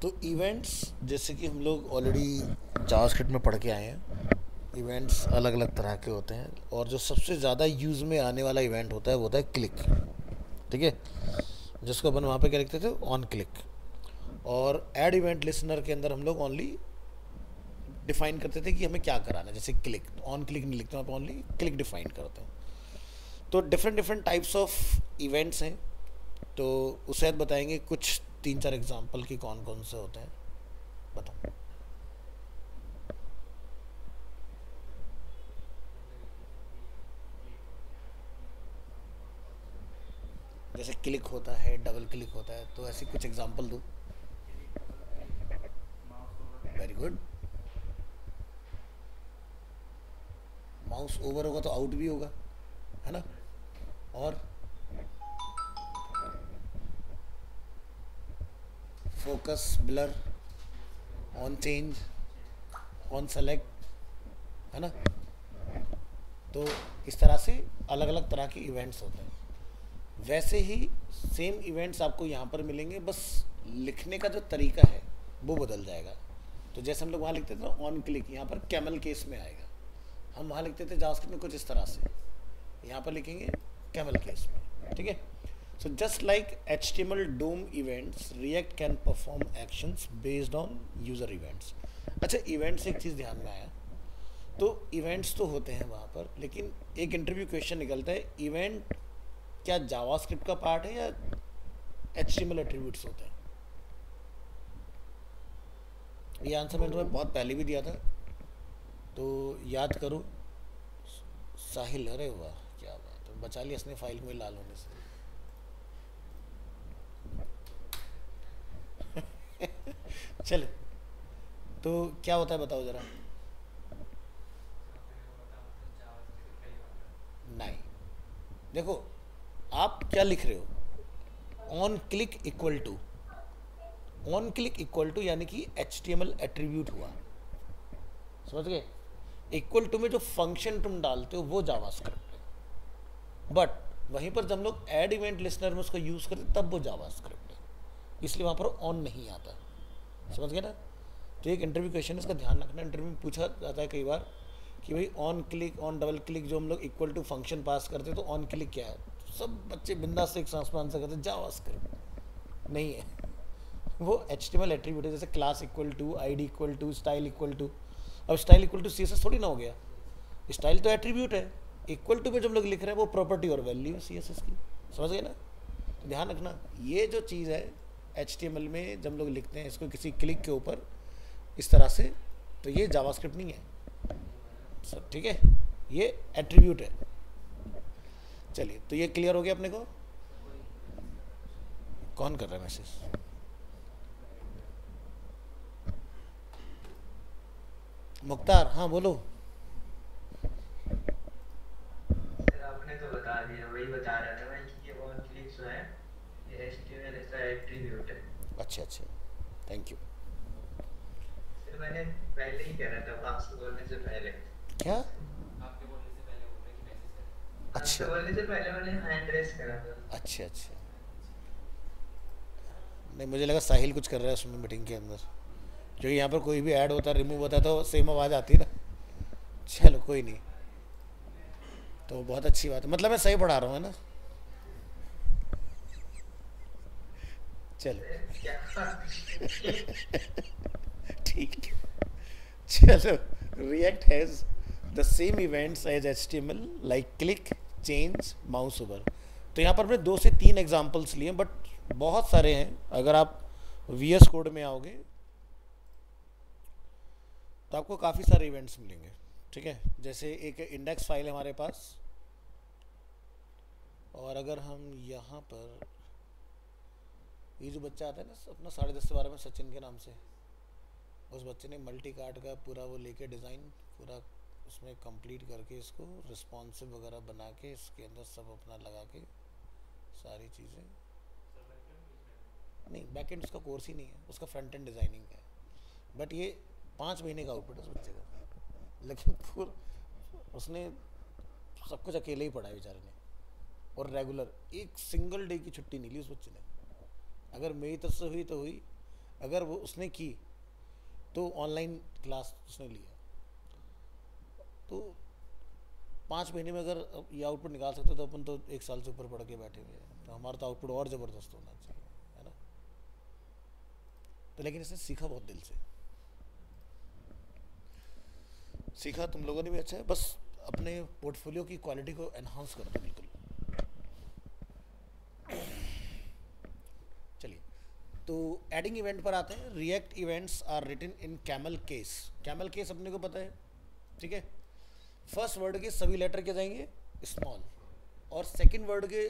तो इवेंट्स जैसे कि हम लोग ऑलरेडी जावास्क्रिप्ट में पढ़ के आए हैं, इवेंट्स अलग अलग तरह के होते हैं और जो सबसे ज़्यादा यूज़ में आने वाला इवेंट होता है वो होता है क्लिक। ठीक है, जिसको अपन वहाँ पे क्या लिखते थे, ऑन क्लिक। और ऐड इवेंट लिसनर के अंदर हम लोग ओनली डिफाइन करते थे कि हमें क्या कराना है, जैसे क्लिक, ऑन क्लिक नहीं लिखते, वहाँ पे ओनली क्लिक डिफाइन करते हैं। तो different different types of events हैं, तो उसे बताएंगे कुछ 3-4 एग्जांपल की कौन कौन से होते हैं, बताओ। जैसे क्लिक होता है, डबल क्लिक होता है, तो ऐसी कुछ एग्जांपल दो। Very good. माउस ओवर होगा तो आउट भी होगा, है ना। और focus, blur, on change, on select, है ना। तो इस तरह से अलग अलग तरह के इवेंट्स होते हैं। वैसे ही सेम इवेंट्स आपको यहाँ पर मिलेंगे, बस लिखने का जो तरीका है वो बदल जाएगा। तो जैसे हम लोग वहाँ लिखते थे ना ऑन क्लिक, यहाँ पर कैमल केस में आएगा। हम वहाँ लिखते थे जावास्क्रिप्ट में कुछ इस तरह से, यहाँ पर लिखेंगे कैमल केस में। ठीक है। So just like HTML DOM events, react can perform actions based on user events. अच्छा, इवेंट से एक चीज़ ध्यान में आया, तो इवेंट्स तो होते हैं वहाँ पर, लेकिन एक इंटरव्यू क्वेश्चन निकलता है, इवेंट क्या जावास्क्रिप्ट का पार्ट है या HTML एट्रीब्यूट्स होते हैं? ये आंसर मैंने तुम्हें बहुत पहले भी दिया था, तो याद करो। साहिल, अरे वाह क्या बात है, बचा लिया इसने फाइल में लाल होने से। चलो, तो क्या होता है बताओ जरा। नहीं, देखो आप क्या लिख रहे हो, on click equal to, on click equal to यानी कि HTML एट्रीब्यूट हुआ, समझ गए। इक्वल टू में जो फंक्शन तुम डालते हो वो जावास्क्रिप्ट है, बट वहीं पर जब हम लोग ऐड इवेंट लिस्नर में उसको यूज करते तब वो जावास्क्रिप्ट है, इसलिए वहां पर ऑन नहीं आता, समझ गए ना। तो एक इंटरव्यू क्वेश्चन है, इसका ध्यान रखना। इंटरव्यू में पूछा जाता है कई बार कि भाई on click, on double click जो हम लोग इक्वल टू फंक्शन पास करते हैं, तो ऑन क्लिक क्या है। सब बच्चे बिंदास से एक सांस में आंसर करते हैं जावास्क्रिप्ट नहीं है, वो HTML एट्रीब्यूट है। जैसे class equal to, ID equal to, style equal to. अब स्टाइल इक्वल टू CSS थोड़ी ना हो गया, स्टाइल तो एट्रीब्यूट है। इक्वल टू में जब लोग लिख रहे हैं वो प्रॉपर्टी और वैल्यू है CSS की, समझ गए ना। तो ध्यान रखना, ये जो चीज़ है HTML में जब लोग लिखते हैं इसको किसी क्लिक के ऊपर इस तरह से, तो ये जावास्क्रिप्ट नहीं है सब, ठीक है, ये एट्रीब्यूट है। चलिए, तो ये क्लियर हो गया अपने को। कौन कर रहा है मैसेज? मुख्तार, हाँ बोलो। सर आपने तो बता दिया, वही बता रहा था मैं कि ये ऑन क्लिक जो है ये एचटीएमएल का एट्रीब्यूट है। अच्छा अच्छा, थैंक यू। सर मैंने पहले ही कह रहा था आपसे बोलने से पहले। क्या? आपसे अच्छा बोलने से पहले मैंने हैंड रेस करा था। अच्छा अच्छा, नहीं मुझे लगा साहिल कुछ कर रहा है उसमें मीटिंग के अंदर, क्योंकि यहाँ पर कोई भी ऐड होता है, रिमूव होता है, तो सेम आवाज़ आती है ना। चलो कोई नहीं, तो बहुत अच्छी बात है, मतलब मैं सही पढ़ा रहा हूँ, है ना। चलो सर क्या ठीक है। चलो, React has the same events as HTML like click, change, mouse over. तो यहाँ पर हमने 2 से 3 एग्जांपल्स लिए, बट बहुत सारे हैं। अगर आप VS कोड में आओगे तो आपको काफ़ी सारे इवेंट्स मिलेंगे। ठीक है, जैसे एक इंडेक्स फाइल है हमारे पास, और अगर हम यहाँ पर ये जो बच्चा आता है ना अपना 10:30 से 12 में सचिन के नाम से, उस बच्चे ने मल्टी कार्ड का पूरा वो लेके डिज़ाइन पूरा उसमें कंप्लीट करके इसको रिस्पॉन्सिव वगैरह बना के इसके अंदर सब अपना लगा के सारी चीज़ें। नहीं, बैक एंड उसका कोर्स ही नहीं है, उसका फ्रंट एंड डिज़ाइनिंग है। बट ये 5 महीने का आउटपुट है उस बच्चे का, लेकिन पूरा उसने सब कुछ अकेले ही पढ़ा है बेचारे ने, और रेगुलर एक सिंगल डे की छुट्टी नहीं ली उस बच्चे ने। अगर मेरी तरफ से हुई तो हुई, अगर वो उसने की तो ऑनलाइन क्लास उसने लिया, तो 5 महीने में अगर ये आउटपुट निकाल सकते तो अपन तो 1 साल से ऊपर पढ़ के बैठे हुए हैं, तो हमारा तो आउटपुट और ज़बरदस्त होना चाहिए, है ना। तो लेकिन इसने सीखा बहुत दिल से, सीखा तुम लोगों ने भी अच्छा है, बस अपने पोर्टफोलियो की क्वालिटी को एनहांस कर दो बिल्कुल। चलिए, तो एडिंग इवेंट पर आते हैं। React events are written in camel case. Camel case अपने को पता है, ठीक है। फर्स्ट वर्ड के सभी लेटर क्या जाएंगे स्मॉल, और सेकंड वर्ड के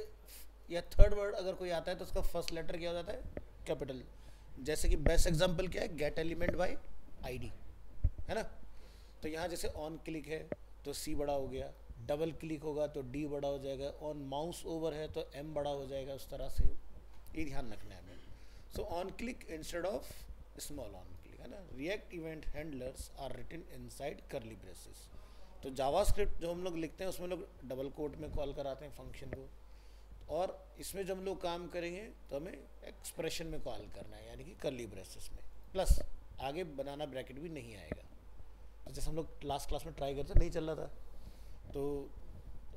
या थर्ड वर्ड अगर कोई आता है तो उसका फर्स्ट लेटर क्या हो जाता है कैपिटल। जैसे कि बेस्ट एग्जांपल क्या है, गेट एलिमेंट बाय आईडी, है ना। तो यहाँ जैसे ऑन क्लिक है तो सी बड़ा हो गया, डबल क्लिक होगा तो डी बड़ा हो जाएगा, ऑन माउस ओवर है तो एम बड़ा हो जाएगा, उस तरह से ये ध्यान रखना है हमें। So on click instead of small on click, है ना। React event handlers are written inside curly braces. तो जावास्क्रिप्ट जो हम लोग लिखते हैं उसमें लोग डबल कोट में कॉल कराते हैं फंक्शन को, और इसमें जब हम लोग काम करेंगे तो हमें एक्सप्रेशन में कॉल करना है, यानी कि करली ब्रेसेस में, प्लस आगे बनाना ब्रैकेट भी नहीं आएगा। तो जैसे हम लोग लास्ट क्लास में ट्राई करते नहीं चल रहा था, तो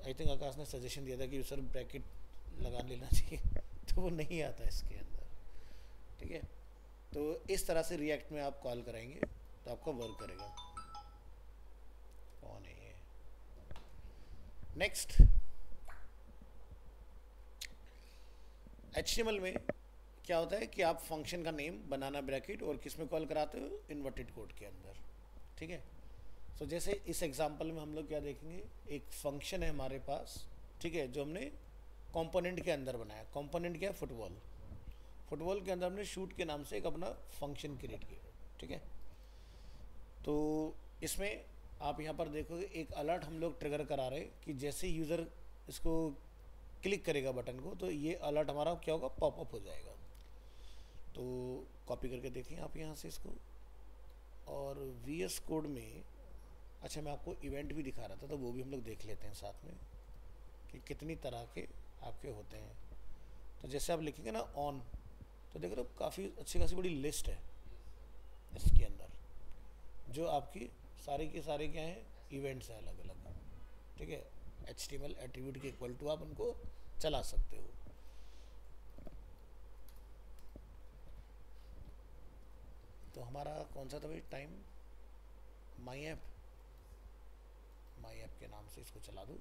आई थिंक आकाश ने सजेशन दिया था कि सर ब्रैकेट लगा लेना चाहिए तो वो नहीं आता इसके अंदर, ठीक है। तो इस तरह से रिएक्ट में आप कॉल कराएंगे तो आपका वर्क करेगा। कौन है ये? नेक्स्ट, HTML में क्या होता है कि आप फंक्शन का नेम बनाना ब्रैकेट और किस में कॉल कराते हो, इन्वर्टेड कोड के अंदर, ठीक है। तो जैसे इस एग्जांपल में हम लोग क्या देखेंगे, एक फंक्शन है हमारे पास, ठीक है, जो हमने कंपोनेंट के अंदर बनाया। कंपोनेंट क्या है, फुटबॉल। फुटबॉल के अंदर हमने शूट के नाम से एक अपना फंक्शन क्रिएट किया, ठीक है। तो इसमें आप यहाँ पर देखोगे एक अलर्ट हम लोग ट्रिगर करा रहे कि जैसे यूज़र इसको क्लिक करेगा बटन को तो ये अलर्ट हमारा क्या होगा, पॉपअप हो जाएगा। तो कॉपी करके देखें आप यहाँ से इसको, और VS कोड में, अच्छा मैं आपको इवेंट भी दिखा रहा था तो वो भी हम लोग देख लेते हैं साथ में कि कितनी तरह के आपके होते हैं। तो जैसे आप लिखेंगे ना ऑन, तो देख रहे हो काफ़ी अच्छी खासी बड़ी लिस्ट है इसके अंदर, जो आपकी सारे के सारे क्या हैं, इवेंट्स हैं अलग अलग, ठीक है। HTML एट्रीब्यूट के इक्वल टू आप उनको चला सकते हो। तो हमारा कौन सा था भाई टाइम, माई ऐप के नाम से इसको चला दो।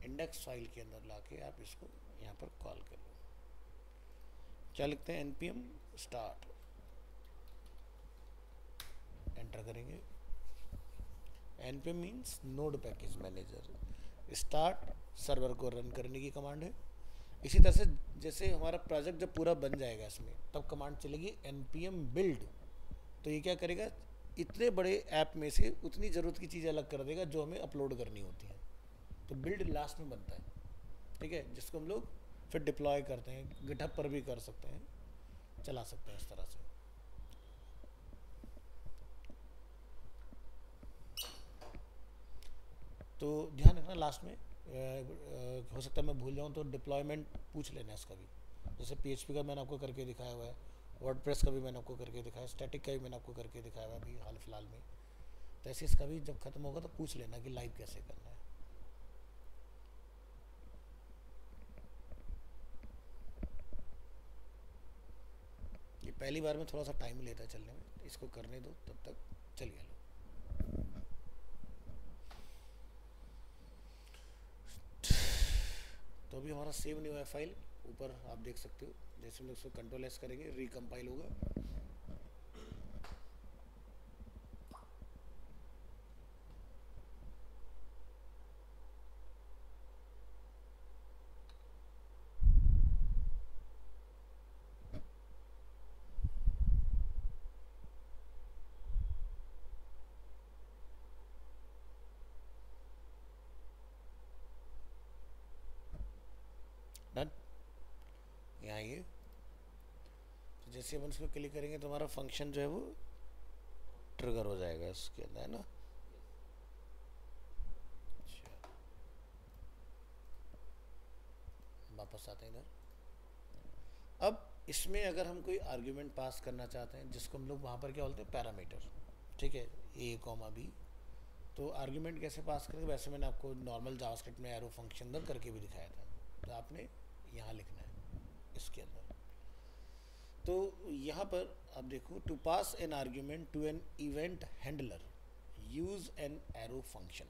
इंडेक्स फाइल के अंदर लाके आप इसको यहाँ पर कॉल कर लो। क्या लिखते हैं, npm स्टार्ट, एंटर करेंगे। npm means node package manager, start server को रन करने की कमांड है। इसी तरह से जैसे हमारा प्रोजेक्ट जब पूरा बन जाएगा इसमें, तब कमांड चलेगी npm build। तो ये क्या करेगा, इतने बड़े ऐप में से उतनी ज़रूरत की चीज़ें अलग कर देगा जो हमें अपलोड करनी होती हैं। तो बिल्ड लास्ट में बनता है, ठीक है, जिसको हम लोग फिर डिप्लॉय करते हैं, गिटहब पर भी कर सकते हैं, चला सकते हैं इस तरह से। तो ध्यान रखना लास्ट में, हो सकता है मैं भूल जाऊँ तो डिप्लॉयमेंट पूछ लेना इसका भी। जैसे PHP का मैंने आपको करके दिखाया हुआ है, वर्डप्रेस का भी मैंने आपको करके दिखाया, स्टैटिक का भी मैंने आपको करके दिखाया हुआ अभी हाल फिलहाल में। तो ऐसे इसका भी जब खत्म होगा तो पूछ लेना कि लाइव कैसे करना है। ये पहली बार में थोड़ा सा टाइम लेता है चलने में, इसको करने दो तब तक चलिए लो। तो अभी हमारा सेव नहीं हुआ है फाइल, ऊपर आप देख सकते हो। जैसे हम लोग इसको Ctrl+S करेंगे रिकम्पाइल होगा। डन, यहाँ ये, तो जैसे हम इसको क्लिक करेंगे तो हमारा फंक्शन जो है वो ट्रिगर हो जाएगा इसके अंदर, है ना। वापस आते हैं इधर। अब इसमें अगर हम कोई आर्ग्यूमेंट पास करना चाहते हैं जिसको हम लोग वहाँ पर क्या बोलते हैं, पैरामीटर, ठीक है, ए कॉमा बी, तो आर्ग्यूमेंट कैसे पास करेंगे, वैसे मैंने आपको नॉर्मल जावास्क्रिप्ट में एरो फंक्शन अंदर करके भी दिखाया था, तो आपने यहाँ लिखना है इसके अंदर। तो यहाँ पर आप देखो, to pass an argument to an event handler use an arrow function.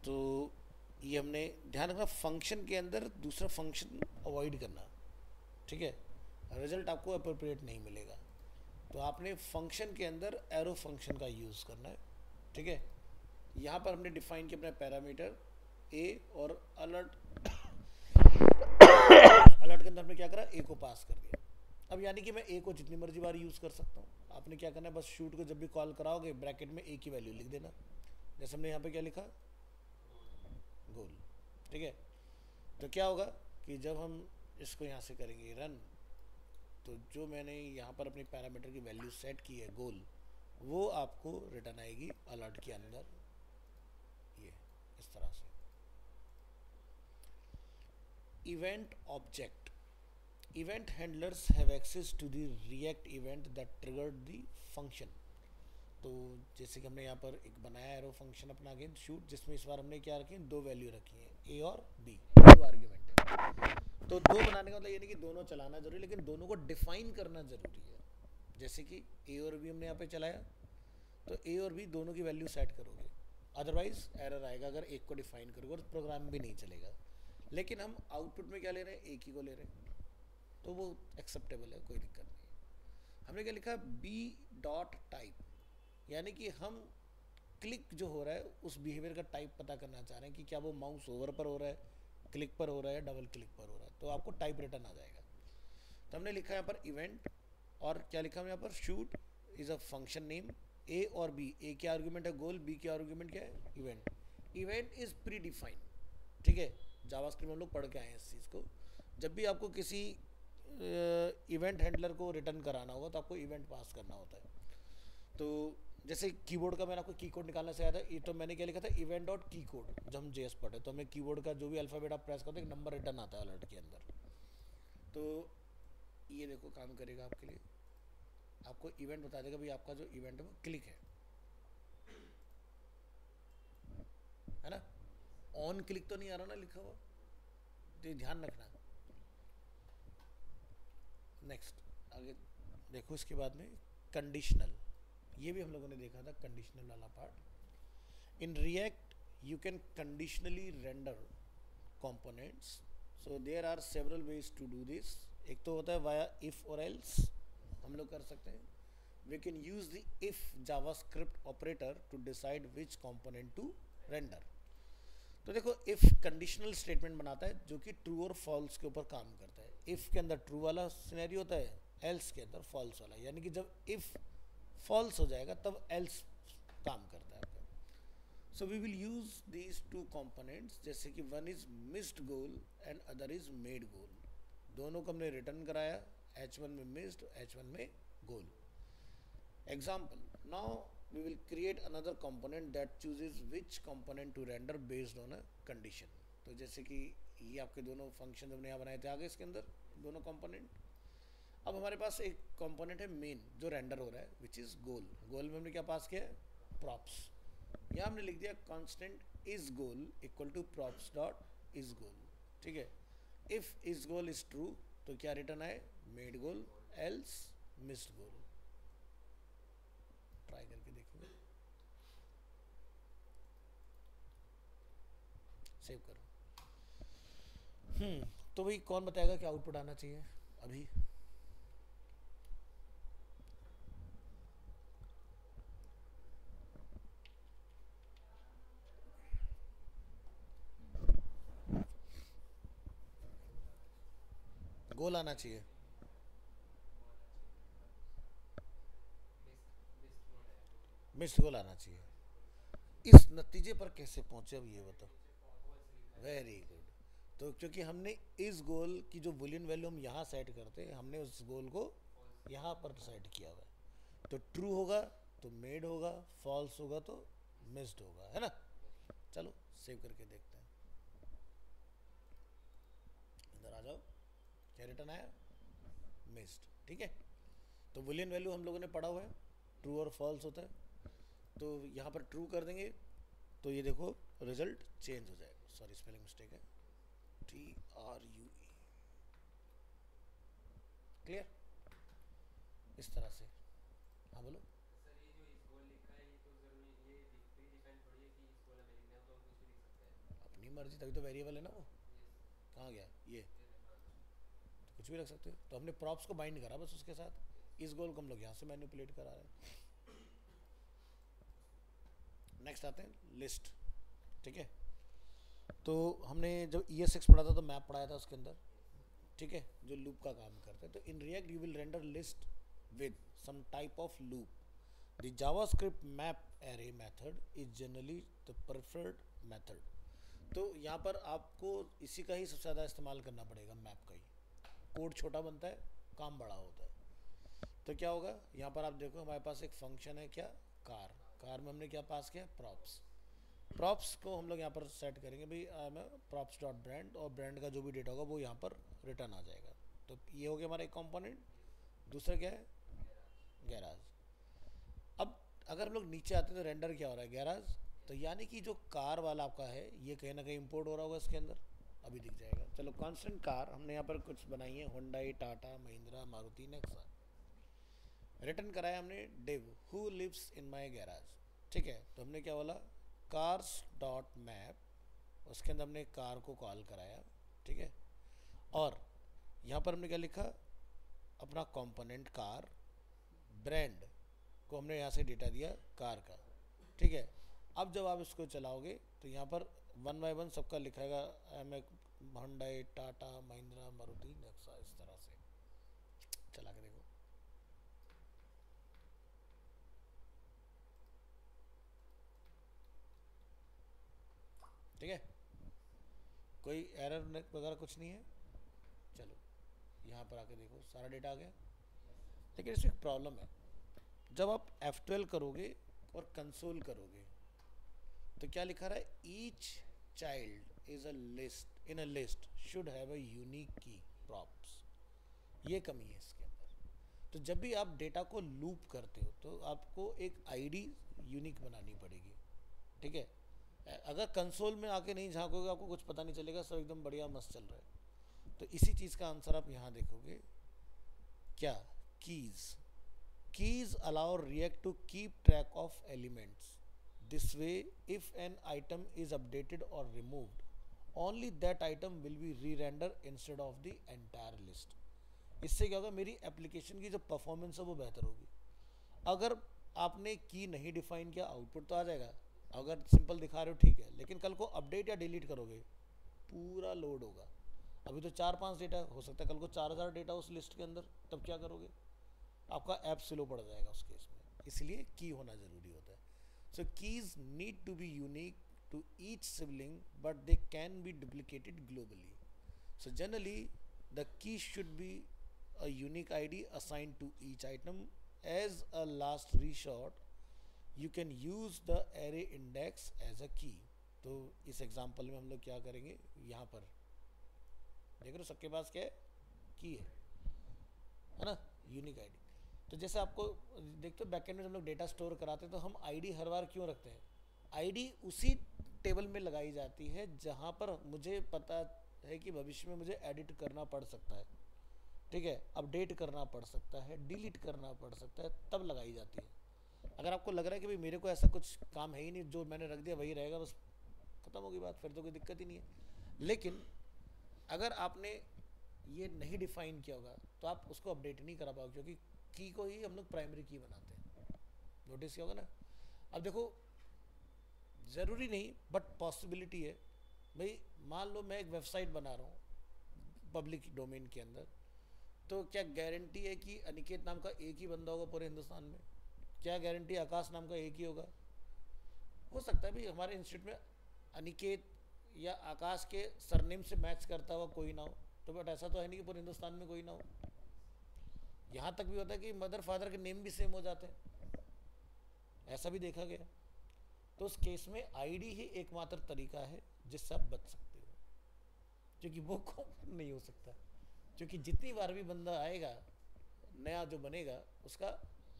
तो ये हमने ध्यान रखना, फंक्शन के अंदर दूसरा फंक्शन अवॉइड करना, ठीक है, रिजल्ट आपको अप्रोप्रिएट नहीं मिलेगा। तो आपने फंक्शन के अंदर एरो फंक्शन का यूज़ करना है, ठीक है। यहाँ पर हमने डिफाइन किया अपना पैरामीटर ए, और अलर्ट अलर्ट के अंदर हमने क्या करा, ए को पास कर दिया। अब यानी कि मैं ए को जितनी मर्जी बार यूज़ कर सकता हूँ। आपने क्या करना है, बस शूट को जब भी कॉल कराओगे ब्रैकेट में ए की वैल्यू लिख देना, जैसे हमने यहाँ पे क्या लिखा, गोल, ठीक है। तो क्या होगा कि जब हम इसको यहाँ से करेंगे रन, तो जो मैंने यहाँ पर अपनी पैरामीटर की वैल्यू सेट की है गोल, वो आपको रिटर्न आएगी अलर्ट के अंदर, ये इस तरह से। Event object, event handlers have access to the React event that triggered the function. तो जैसे कि हमने यहाँ पर एक बनाया एरो फंक्शन अपना अगेन शूट, जिसमें इस बार हमने क्या रखी है, दो वैल्यू रखी है, ए और बी, दो आर्ग्यूमेंट है। तो दो बनाने का मतलब ये नहीं कि दोनों चलाना जरूरी, लेकिन दोनों को डिफाइन करना जरूरी है। जैसे कि ए और बी हमने यहाँ पे चलाया, तो ए और बी दोनों की वैल्यू सेट करोगे, अदरवाइज एरर आएगा अगर एक को डिफाइन करोगे, और प्रोग्राम भी नहीं चलेगा। लेकिन हम आउटपुट में क्या ले रहे हैं, एक ही को ले रहे हैं, तो वो एक्सेप्टेबल है, कोई दिक्कत नहीं। हमने क्या लिखा, बी डॉट टाइप, यानी कि हम क्लिक जो हो रहा है उस बिहेवियर का टाइप पता करना चाह रहे हैं कि क्या वो माउस ओवर पर हो रहा है, क्लिक पर हो रहा है, डबल क्लिक पर हो रहा है, तो आपको टाइप रिटर्न आ जाएगा। तो हमने लिखा यहाँ पर इवेंट, और क्या लिखा हम यहाँ पर, shoot is a function name, A और बी, ए क्या आर्ग्यूमेंट है गोल, बी क्या आर्ग्यूमेंट क्या है event. Event is pre defined, ठीक है, जावास्क्रिप्ट में हम लोग पढ़ के आए हैं इस चीज़ को। जब भी आपको किसी इवेंट हैंडलर को रिटर्न कराना होगा तो आपको इवेंट पास करना होता है। तो जैसे कीबोर्ड का मैंने आपको की कोड निकालना सिखाया था, ये तो मैंने क्या लिखा था, इवेंट डॉट की कोड। जब हम जेएस पढ़े तो हमें कीबोर्ड का जो भी अल्फ़ाबेट आप प्रेस करते हैं, एक नंबर रिटर्न आता है अलर्ट के अंदर। तो ये देखो काम करेगा आपके लिए, आपको इवेंट बता देगा भाई आपका जो इवेंट है वो क्लिक है ना, ऑन क्लिक तो नहीं आ रहा ना लिखा हुआ, तो ये ध्यान रखना। नेक्स्ट आगे देखो, इसके बाद में कंडीशनल, ये भी हम लोगों ने देखा था कंडीशनल वाला part. In React you can conditionally render components, so there are several ways to do this. एक तो होता है वाया इफ और एल्स, हम लोग कर सकते हैं। We can use the if JavaScript operator to decide which component to render. तो देखो, इफ कंडीशनल स्टेटमेंट बनाता है जो कि ट्रू और फॉल्स के ऊपर काम करता है। इफ के अंदर ट्रू वाला सिनेरियो होता है, एल्स के अंदर फॉल्स वाला, यानी कि जब इफ फॉल्स हो जाएगा तब एल्स काम करता है आपका। So we will use these two components, जैसे कि one is missed goal and other is made goal. दोनों को हमने रिटर्न कराया, H1 में मिस्ड, H1 में goal. Example, now we will create another component that chooses which component to render based on a condition। तो जैसे कि ये आपके दोनों फंक्शन हमने यहाँ बनाए थे आगे इसके अंदर दोनों कंपोनेंट। अब हमारे पास एक कंपोनेंट है मेन जो रेंडर हो रहा है, विच इज़ गोल। गोल में हमने क्या पास किया है, प्रॉप्स। यहाँ हमने लिख दिया constant is goal equal to props dot is goal, ठीक है। If is goal is true तो क्या रिटर्न आए, made goal, else missed goal. Try करके देखेंगे, सेव करो। तो भाई कौन बताएगा क्या आउटपुट आना चाहिए अभी? गोल आना चाहिए, मिस्ड गोल आना चाहिए। इस नतीजे पर कैसे पहुंचे अब ये बताओ। Very good. तो क्योंकि हमने इस गोल की जो बुलियन वैल्यू हम यहाँ सेट करते हैं, हमने उस गोल को यहाँ पर सेट किया हुआ है। तो ट्रू होगा तो मेड होगा, फॉल्स होगा तो मिस्ड होगा, है ना। चलो सेव करके देखते हैं, इधर आ जाओ। क्या रिटर्न आया, मिस्ड, ठीक है। तो बुलियन वैल्यू हम लोगों ने पढ़ा हुआ है, ट्रू और फॉल्स होता है। तो यहाँ पर ट्रू कर देंगे तो ये देखो रिजल्ट चेंज हो जाएगा। सॉरी स्पेलिंग मिस्टेक है, TRUE। क्लियर? इस तरह से। हाँ बोलो। सर ये जो इस गोल लिखा है ये तो जरूरी ये प्री डिफाइन थोड़ी है कि इस गोल हमें लिखना है तो हम कुछ भी लिख सकते हैं। अपनी मर्जी, तभी तो वेरिएबल है ना वो। यस कहाँ गया ये? हाँ तो कुछ भी रख सकते हो। तो हमने प्रॉप्स को बाइंड करा बस उसके साथ। इस गोल को हम लोग यहाँ से मैनिपुलेट करा रहे हैं। नेक्स्ट आते हैं लिस्ट, ठीक है। तो हमने जब ES6 पढ़ा था तो मैप पढ़ाया था उसके अंदर, ठीक है, जो लूप का काम करते हैं। तो in React you will render list with some type of loop. The JavaScript map array method is generally the preferred method. तो यहाँ पर आपको इसी का ही सबसे ज़्यादा इस्तेमाल करना पड़ेगा, मैप का ही। कोड छोटा बनता है, काम बड़ा होता है। तो क्या होगा यहाँ पर आप देखो हमारे पास एक फंक्शन है क्या, कार में हमने क्या पास किया, प्रॉप्स को हम लोग यहाँ पर सेट करेंगे भाई प्रॉप्स डॉट ब्रांड, और ब्रांड का जो भी डेटा होगा वो यहाँ पर रिटर्न आ जाएगा। तो ये हो गया हमारा एक कंपोनेंट। दूसरा क्या है, गैराज। अब अगर हम लोग नीचे आते हैं तो रेंडर क्या हो रहा है, गैराज। तो यानी कि जो कार वाला आपका है ये कहीं ना कहीं इंपोर्ट हो रहा होगा इसके अंदर, अभी दिख जाएगा। चलो कांस्टेंट कार हमने यहाँ पर कुछ बनाई है, हुंडई, टाटा, महिंद्रा, मारुति, नेक्सा। रिटर्न कराया हमने div who lives in my garage, ठीक है। तो हमने क्या बोला, कार्स डॉट मैप, उसके अंदर हमने कार को कॉल कराया, ठीक है। और यहाँ पर हमने क्या लिखा, अपना कंपोनेंट कार, ब्रांड को हमने यहाँ से डेटा दिया कार का, ठीक है। अब जब आप इसको चलाओगे तो यहाँ पर 1 बाय 1 सबका लिखाएगा, हुंडई, टाटा, महिंद्रा, मारुति, नेक्सा, इस तरह से। चला के देखो, ठीक है, कोई एरर वगैरह कुछ नहीं है। चलो यहाँ पर आके देखो सारा डेटा आ गया। लेकिन इसमें एक प्रॉब्लम है, जब आप F12 करोगे और कंसोल करोगे तो क्या लिखा रहा है, each child is a list in a list should have a unique की प्रॉप्स। ये कमी है इसके अंदर। तो जब भी आप डेटा को लूप करते हो तो आपको एक आईडी यूनिक बनानी पड़ेगी, ठीक है। अगर कंसोल में आके नहीं झांकोगे आपको कुछ पता नहीं चलेगा, सब एकदम बढ़िया मस्त चल रहा है। तो इसी चीज़ का आंसर आप यहाँ देखोगे, क्या, keys allow React to keep track of elements. This way if an item is updated और removed only that item will be re render instead of the entire list. इससे क्या होगा, मेरी एप्लीकेशन की जो परफॉर्मेंस है वो बेहतर होगी। अगर आपने की नहीं डिफाइन किया, आउटपुट तो आ जाएगा, अगर सिंपल दिखा रहे हो ठीक है, लेकिन कल को अपडेट या डिलीट करोगे पूरा लोड होगा। अभी तो 4-5 डेटा हो सकता है, कल को 4000 डेटा उस लिस्ट के अंदर, तब क्या करोगे, आपका ऐप स्लो पड़ जाएगा उस केस में। इसलिए की होना ज़रूरी होता है। So keys need to be unique to each sibling but they can be duplicated globally. So generally the key should be a unique ID assigned to each item. As a last resort you can use the array index as a key. तो इस example में हम लोग क्या करेंगे, यहाँ पर देख रहे हो सबके पास क्या है, की है ना, यूनिक आईडी। तो जैसे आपको देखते हो बैकएंड में हम लोग डेटा स्टोर कराते हैं तो हम आईडी हर बार क्यों रखते हैं, आईडी उसी टेबल में लगाई जाती है जहाँ पर मुझे पता है कि भविष्य में मुझे एडिट करना पड़ सकता है, ठीक है, अपडेट करना पड़ सकता है, डिलीट करना पड़ सकता है, तब लगाई जाती है। अगर आपको लग रहा है कि भाई मेरे को ऐसा कुछ काम है ही नहीं, जो मैंने रख दिया वही रहेगा, बस खत्म होगी बात, फिर तो कोई दिक्कत ही नहीं है। लेकिन अगर आपने ये नहीं डिफाइन किया होगा तो आप उसको अपडेट नहीं करा पाओगे, क्योंकि की को ही हम लोग प्राइमरी की बनाते हैं। नोटिस किया होगा ना। अब देखो ज़रूरी नहीं बट पॉसिबिलिटी है, भाई मान लो मैं एक वेबसाइट बना रहा हूँ पब्लिक डोमेन के अंदर, तो क्या गारंटी है कि अनिकेत नाम का एक ही बंदा होगा पूरे हिंदुस्तान में? क्या गारंटी आकाश नाम का एक ही होगा? हो सकता है भाई हमारे इंस्टीट्यूट में अनिकेत या आकाश के सरनेम से मैच करता हुआ कोई ना हो, तो बट ऐसा तो है नहीं कि पूरे हिंदुस्तान में कोई ना हो। यहाँ तक भी होता है कि मदर फादर के नेम भी सेम हो जाते हैं, ऐसा भी देखा गया। तो उस केस में आईडी ही एकमात्र तरीका है जिससे आप बच सकते हो, क्योंकि वो कॉमन नहीं हो सकता, क्योंकि जितनी बार भी बंदा आएगा नया जो बनेगा उसका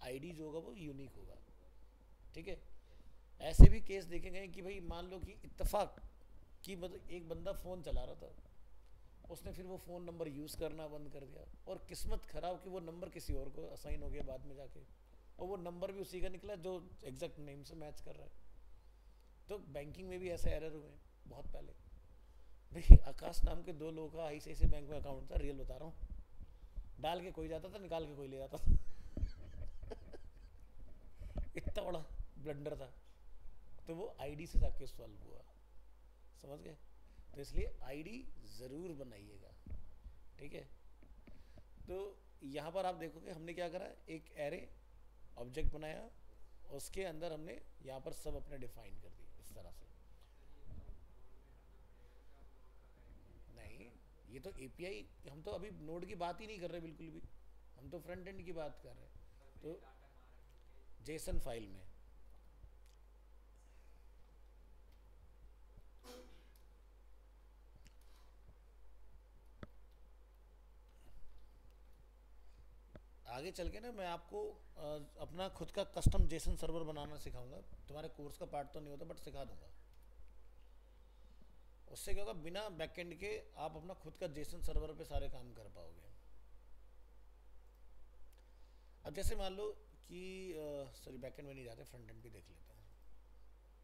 आईडी जो होगा वो यूनिक होगा, ठीक है। ऐसे भी केस देखे गए कि भाई मान लो कि इत्तेफाक कि मतलब एक बंदा फ़ोन चला रहा था, उसने फिर वो फ़ोन नंबर यूज़ करना बंद कर दिया, और किस्मत ख़राब कि वो नंबर किसी और को असाइन हो गया बाद में जाके, और वो नंबर भी उसी का निकला जो एग्जैक्ट नेम से मैच कर रहा है। तो बैंकिंग में भी ऐसे एरर हुए हैं बहुत पहले। भाई आकाश नाम के दो लोगों का ICICI बैंक में अकाउंट था, रियल बता रहा हूँ, डाल के कोई जाता था, निकाल के कोई ले जाता था। इतना बड़ा ब्लंडर था, तो वो आईडी से जाके सॉल्व हुआ, समझ गए। तो इसलिए आईडी ज़रूर बनाइएगा, ठीक है। तो यहाँ पर आप देखोगे हमने क्या करा, एक एरे ऑब्जेक्ट बनाया, उसके अंदर हमने यहाँ पर सब अपने डिफाइन कर दिए इस तरह से। नहीं, ये तो API, हम तो अभी नोड की बात ही नहीं कर रहे बिल्कुल भी, हम तो फ्रंट एंड की बात कर रहे हैं। तो जेसन फाइल में आगे चल के ना मैं आपको अपना खुद का कस्टम जेसन सर्वर बनाना सिखाऊंगा। तुम्हारे कोर्स का पार्ट तो नहीं होता बट सिखा दूंगा। उससे क्या होगा, बिना बैकएंड के आप अपना खुद का जेसन सर्वर पे सारे काम कर पाओगे। अब जैसे मान लो कि सॉरी बैकएंड में नहीं जाते, फ्रंट एंड भी देख लेते हैं।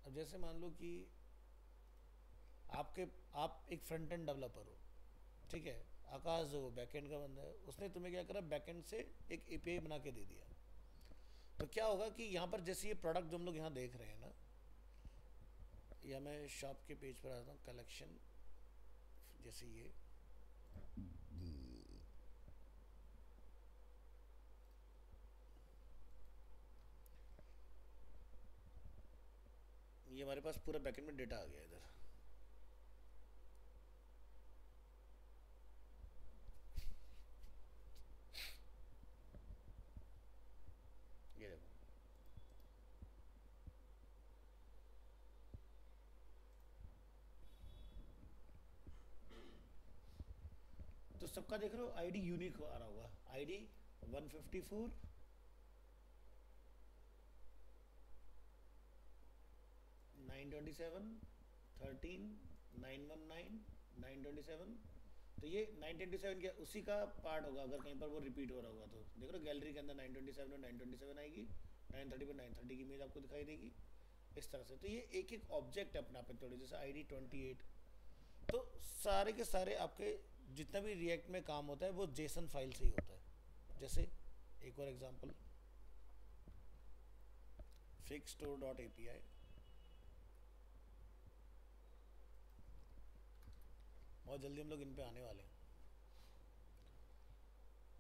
अब जैसे मान लो कि आप एक फ्रंट एंड डेवलपर हो, ठीक है। आकाश जो बैकएंड का बंदा है, उसने तुम्हें क्या करा, बैकएंड से एक API बना के दे दिया। तो क्या होगा कि यहाँ पर जैसे ये प्रोडक्ट जो हम लोग यहाँ देख रहे हैं ना, या मैं शॉप के पेज पर आता हूँ, कलेक्शन, जैसे ये हमारे पास पूरा बैकएंड में डेटा आ गया इधर। ये देखो, तो सबका देख रहे हो आईडी यूनिक आ रहा होगा, आईडी 154 927 13 919 927। तो ये 927 क्या उसी का पार्ट होगा, अगर कहीं पर वो रिपीट हो रहा होगा तो देख रहे हो गैलरी के अंदर 927 और 927 आएगी, 930 पर 930 की इमेज आपको दिखाई देगी इस तरह से। तो ये एक एक ऑब्जेक्ट है अपना पे थोड़े, जैसे ID 28। तो सारे के सारे आपके जितना भी रिएक्ट में काम होता है वो जेसन फाइल से ही होता है। जैसे एक और एग्जांपल, fixstore.api, बहुत जल्दी हम लोग इन पे आने वाले हैं।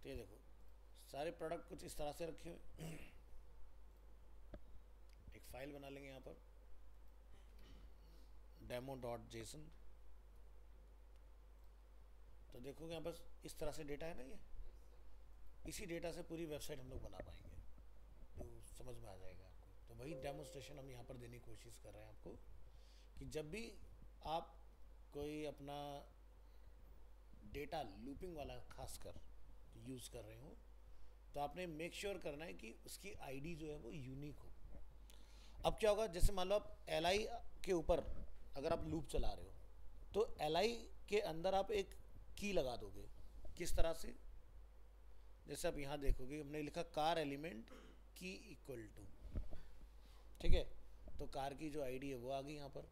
तो ये देखो सारे प्रोडक्ट कुछ इस तरह से रखे हुए। एक फाइल बना लेंगे यहाँ पर demo.json। तो देखोगे यहाँ पर इस तरह से डेटा है ना, ये इसी डेटा से पूरी वेबसाइट हम लोग बना पाएंगे, तो समझ में आ जाएगा आपको। तो वही डेमोस्ट्रेशन हम यहाँ पर देने की कोशिश कर रहे हैं आपको, कि जब भी आप कोई अपना डेटा लूपिंग वाला खासकर यूज़ कर रहे हो, तो आपने मेक श्योर करना है कि उसकी आईडी जो है वो यूनिक हो। अब क्या होगा, जैसे मान लो आप LI के ऊपर अगर आप लूप चला रहे हो, तो LI के अंदर आप एक की लगा दोगे। किस तरह से, जैसे आप यहाँ देखोगे हमने लिखा कार एलिमेंट की इक्वल टू, ठीक है। तो कार की जो आईडी है वो आ गई यहाँ पर,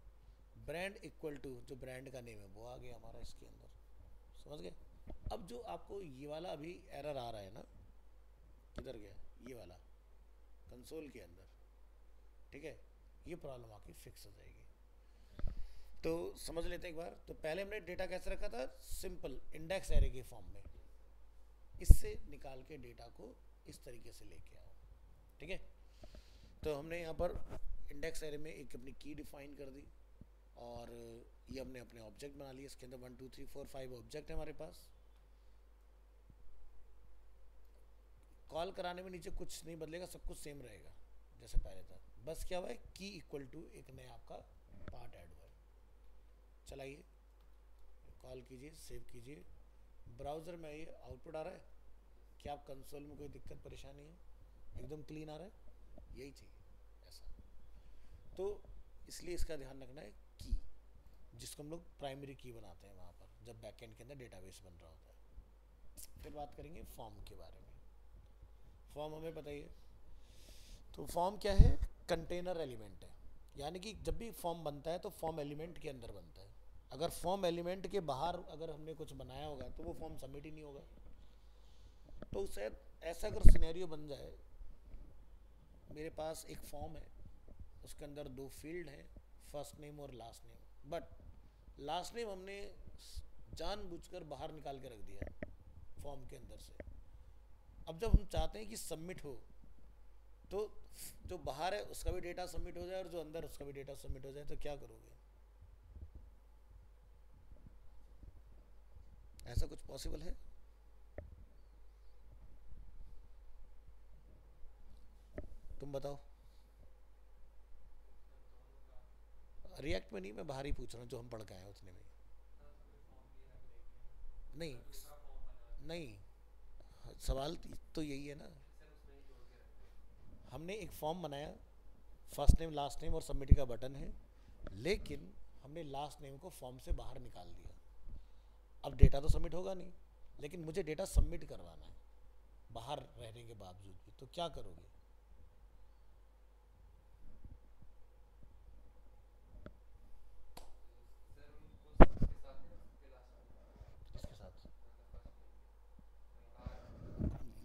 ब्रांड इक्वल टू जो ब्रांड का नेम है वो आ गया हमारा इसके अंदर, समझ गए। अब जो आपको ये वाला अभी एरर आ रहा है ना, किधर गया ये वाला, कंसोल के अंदर, ठीक है, ये प्रॉब्लम आके फिक्स हो जाएगी। तो समझ लेते हैं एक बार। तो पहले हमने डेटा कैसे रखा था, सिंपल इंडेक्स एरे के फॉर्म में, इससे निकाल के डेटा को इस तरीके से लेके आओ, ठीक है। तो हमने यहाँ पर इंडेक्स एरे में एक अपनी की डिफाइन कर दी, और ये हमने अपने ऑब्जेक्ट बना लिए। इसके अंदर 1 2 3 4 5 ऑब्जेक्ट है हमारे पास। कॉल कराने में नीचे कुछ नहीं बदलेगा, सब कुछ सेम रहेगा जैसे पहले था, बस क्या हुआ है की इक्वल टू एक नया आपका पार्ट ऐड हुआ है। चलाइए, कॉल कीजिए, सेव कीजिए, ब्राउज़र में ये आउटपुट आ रहा है, क्या आप कंसोल में कोई दिक्कत परेशानी है? एकदम क्लीन आ रहा है? यही चाहिए ऐसा। तो इसलिए इसका ध्यान रखना है की, जिसको हम लोग प्राइमरी की बनाते हैं वहाँ पर जब बैकएंड के अंदर डेटाबेस बन रहा होता है। फिर बात करेंगे फॉर्म के बारे में। फॉर्म हमें पता ही है। तो फॉर्म क्या है? कंटेनर एलिमेंट है, यानी कि जब भी फॉर्म बनता है तो फॉर्म एलिमेंट के अंदर बनता है। अगर फॉर्म एलिमेंट के बाहर अगर हमने कुछ बनाया होगा तो वो फॉर्म सबमिट ही नहीं होगा। तो शायद ऐसा अगर सिनेरियो बन जाए, मेरे पास एक फॉर्म है, उसके अंदर 2 फील्ड हैं, फर्स्ट नेम और last name, but last name हमने जानबूझकर बाहर निकाल के रख दिया फॉर्म के अंदर से। अब जब हम चाहते हैं कि सबमिट हो, तो जो बाहर है उसका भी डेटा सबमिट हो जाए और जो अंदर उसका भी डेटा सबमिट हो जाए, तो क्या करोगे? ऐसा कुछ पॉसिबल है? तुम बताओ। रिएक्ट में नहीं, मैं बाहर ही पूछ रहा हूँ, जो हम पढ़ के आए उतने में। नहीं नहीं, सवाल तो यही है ना। हमने एक फॉर्म बनाया, फर्स्ट नेम लास्ट नेम और सबमिट का बटन है, लेकिन हमने लास्ट नेम को फॉर्म से बाहर निकाल दिया। अब डेटा तो सबमिट होगा नहीं, लेकिन मुझे डेटा सबमिट करवाना है बाहर रहने के बावजूद भी, तो क्या करोगे? किसके साथ?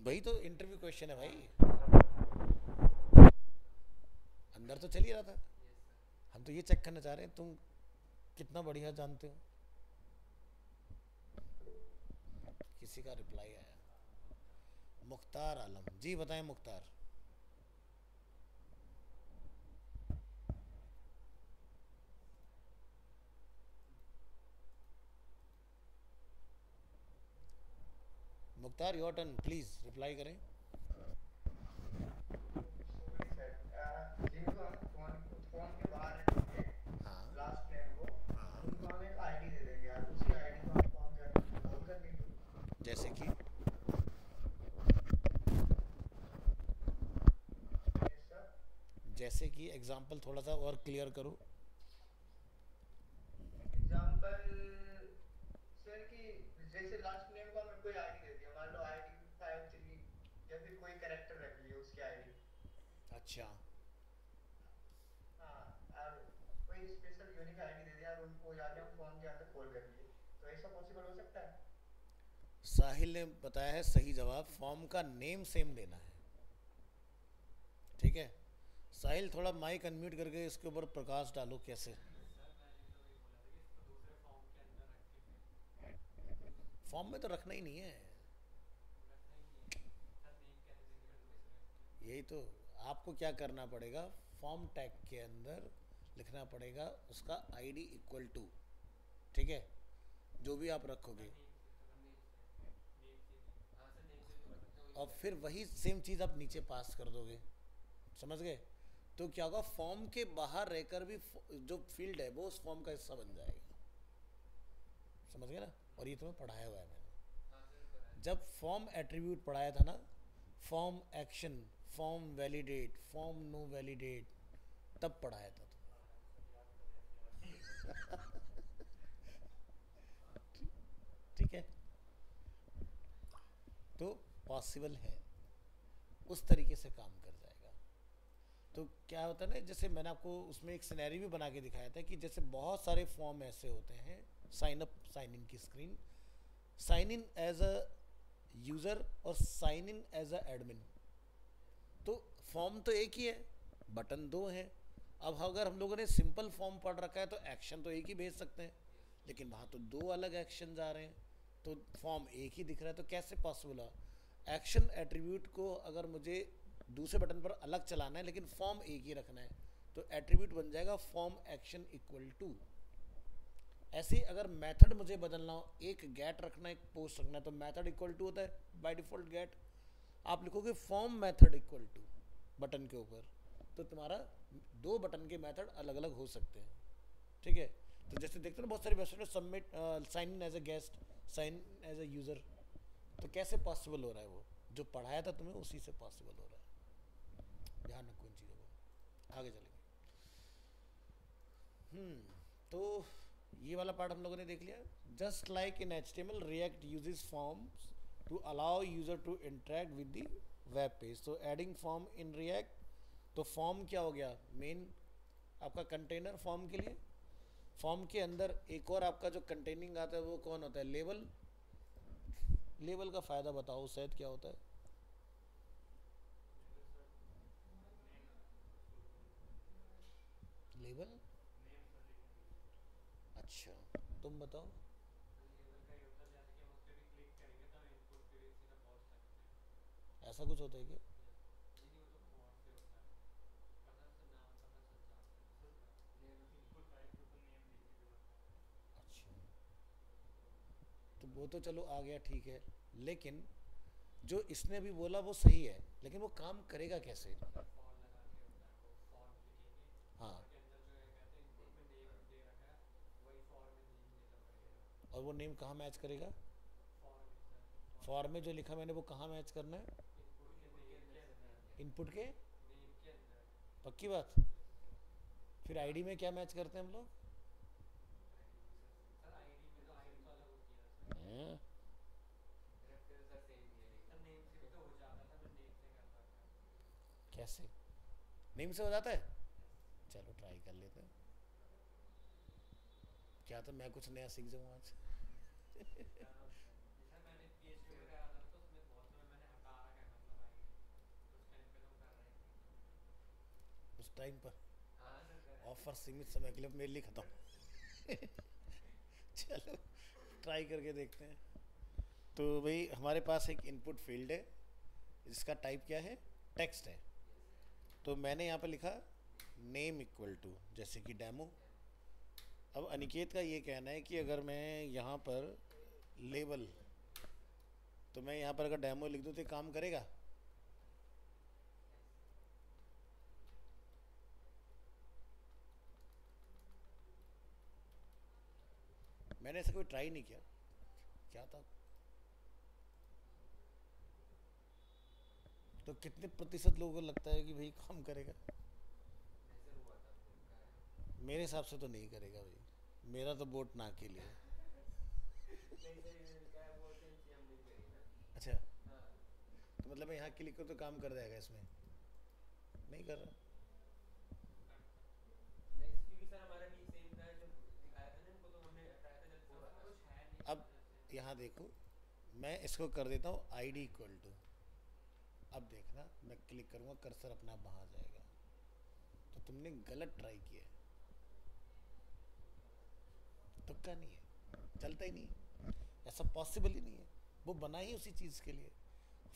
वही तो इंटरव्यू क्वेश्चन है भाई, अंदर तो चल ही रहा था। हम तो ये चेक करना चाह रहे हैं तुम कितना बढ़िया जानते हो। किसी का रिप्लाई आया, मुख्तार आलम जी, बताएं Mukhtar. Mukhtar your turn, please reply करें। जैसे कि जैसे कि एग्जांपल थोड़ा सा और क्लियर करो। एग्जांपल सर कि जैसे लास्ट नेम को हमें कोई आईडी दे दिया, मान लो आईडी 53 या फिर कोई कैरेक्टर रख लिया उसकी आईडी। अच्छा, हाँ, और कोई स्पेशल यूनिक आईडी दे दिया और उनको जाके हम फॉर्म के अंदर कॉल कर लिए, तो ऐसा पॉसिबल हो सकता है? साहिल ने बताया है सही जवाब, फॉर्म का नेम सेम देना है। ठीक है साहिल, थोड़ा माइक अनम्यूट करके इसके ऊपर प्रकाश डालो। कैसे? फॉर्म में तो रखना ही नहीं है, यही तो। आपको क्या करना पड़ेगा, फॉर्म टैग के अंदर लिखना पड़ेगा उसका आईडी इक्वल टू, ठीक है, जो भी आप रखोगे, और फिर वही सेम चीज़ आप नीचे पास कर दोगे। समझ गए? तो क्या होगा, फॉर्म के बाहर रहकर भी जो फील्ड है वो उस फॉर्म का हिस्सा बन जाएगा। समझ गए ना? और ये तुम्हें पढ़ाया हुआ है मैंने, जब फॉर्म एट्रीब्यूट पढ़ाया था ना, form action, form validate, form no validate, तब पढ़ाया था ठीक है? तो पॉसिबल है, उस तरीके से काम कर जाएगा। तो क्या होता है ना, जैसे मैंने आपको उसमें एक सिनेरियो भी बना के दिखाया था कि जैसे बहुत सारे फॉर्म ऐसे होते हैं, साइन अप साइन इन की screen, sign in as a user और sign in as a admin. तो फॉर्म तो एक ही है, बटन 2 हैं। अब अगर हम लोगों ने सिंपल फॉर्म पढ़ रखा है तो एक्शन तो एक ही भेज सकते हैं, लेकिन वहाँ तो 2 अलग एक्शन आ रहे हैं, तो फॉर्म एक ही दिख रहा है, तो कैसे पॉसिबल है? एक्शन एट्रीब्यूट को अगर मुझे दूसरे बटन पर अलग चलाना है लेकिन फॉर्म एक ही रखना है, तो एट्रीब्यूट बन जाएगा फॉर्म एक्शन इक्वल टू। ऐसे ही अगर मेथड मुझे बदलना हो, एक गेट रखना है, एक पोस्ट रखना है, तो मेथड इक्वल टू होता है बाय डिफॉल्ट गेट। आप लिखोगे form method equal to button के ऊपर, तो तुम्हारा 2 बटन के मेथड अलग अलग हो सकते हैं। ठीक है? तो जैसे देखते हो ना बहुत सारी वेबसाइट में submit, sign in as a guest, sign as a user, तो कैसे पॉसिबल हो रहा है वो? जो पढ़ाया था तुम्हें उसी से पॉसिबल हो रहा है। ध्यान रखो इन चीज़ों को, आगे चलेंगे। तो ये वाला पार्ट हम लोगों ने देख लिया। Just like in HTML, React uses forms to allow user to interact with the web page. तो एडिंग फॉर्म इन रिएक्ट, तो फॉर्म क्या हो गया, मेन आपका कंटेनर फॉर्म के लिए। फॉर्म के अंदर एक और आपका जो कंटेनिंग आता है वो कौन होता है, लेबल। लेबल का फ़ायदा बताओ शायद क्या होता है। लेबल, अच्छा तुम बताओ। लेवल का ये होता है जैसे कि हम उस पर भी क्लिक करेंगे तो हम इनपुट पे भी सीधा पहुंच सकते हैं। ऐसा कुछ होता है क्या? नहीं नहीं, वो तो फॉर्म पे होता है, पता से नाम पता चल जाता है उसका। लेवल इनपुट टाइप को तो नेम लिख के भी होता है। अच्छा, तो वो तो चलो आ गया, ठीक है। लेकिन जो इसने अभी बोला वो सही है, लेकिन वो काम करेगा कैसे? फॉर लगा के होता है, वो फॉर्म लिखेंगे। हाँ, फॉर के अंदर जो है कहते हैं इनपुट में नेम दे रखा है, वही फॉर में नेम देना पड़ेगा। और वो नेम कहाँ मैच करेगा? फॉर में सर, फॉर में जो लिखा मैंने वो कहाँ मैच करना है? इनपुट के नेम के अंदर, इनपुट के, नेम के अंदर। पक्की बात। फिर आईडी में क्या मैच करते हैं हम लोग? सर आईडी में तो आईडी तो अलग होती है ना सर। हैं? रेफरेंस सर सेम ही है, लेकिन सर नेम से भी तो हो जाता था, मैं नेम से कर रहा था। कैसे नेम से हो जाता है? चलो ट्राई कर लेते हैं, क्या तो मैं कुछ नया सीख जाऊँ आज। सर मैंने PHP में करा था ना, तो उसमें बहुत समय मैंने हटा रखा है, मतलब आईडी उस टाइम पे तो हम कर रहे थे। उस टाइम पर हाँ सर कर रहे ऑफर सीमित समय के लिए मेरे लिए खत्म। चलो ट्राई करके देखते हैं। तो भाई हमारे पास एक इनपुट फील्ड है जिसका टाइप क्या है, टेक्स्ट है। तो मैंने यहाँ पर लिखा नेम इक्वल टू, जैसे कि डेमो। अब अनिकेत का ये कहना है कि अगर मैं यहाँ पर लेबल, तो मैं यहाँ पर अगर डेमो लिख दूँ तो ये काम करेगा? मैंने ऐसा कोई ट्राई नहीं किया, क्या था। तो कितने प्रतिशत लोगों को लगता है कि भाई काम करेगा? सर हुआ था उनका है। मेरे हिसाब से तो नहीं करेगा भाई, मेरा तो वोट ना के लिए। नहीं सर ये लिखा है, वो चेंज हम नहीं करी ना। अच्छा, हाँ तो मतलब मैं यहाँ क्लिक करूँ तो काम कर जाएगा इसमें? नहीं कर रहा। नहीं, क्योंकि सर हमारा भी सेम था, जब दिखाया था ना इनको तो हमने हटाया था, जब पूरा कुछ है नहीं अब यहाँ देखो, मैं इसको कर देता हूँ ID इक्वल टू। अब देखना मैं क्लिक करूँगा कर्सर अपना आप वहाँ जाएगा। तो तुमने गलत ट्राई किया है, तुक्का नहीं है, चलता ही नहीं है, ऐसा पॉसिबल ही नहीं है। वो बना ही उसी चीज़ के लिए।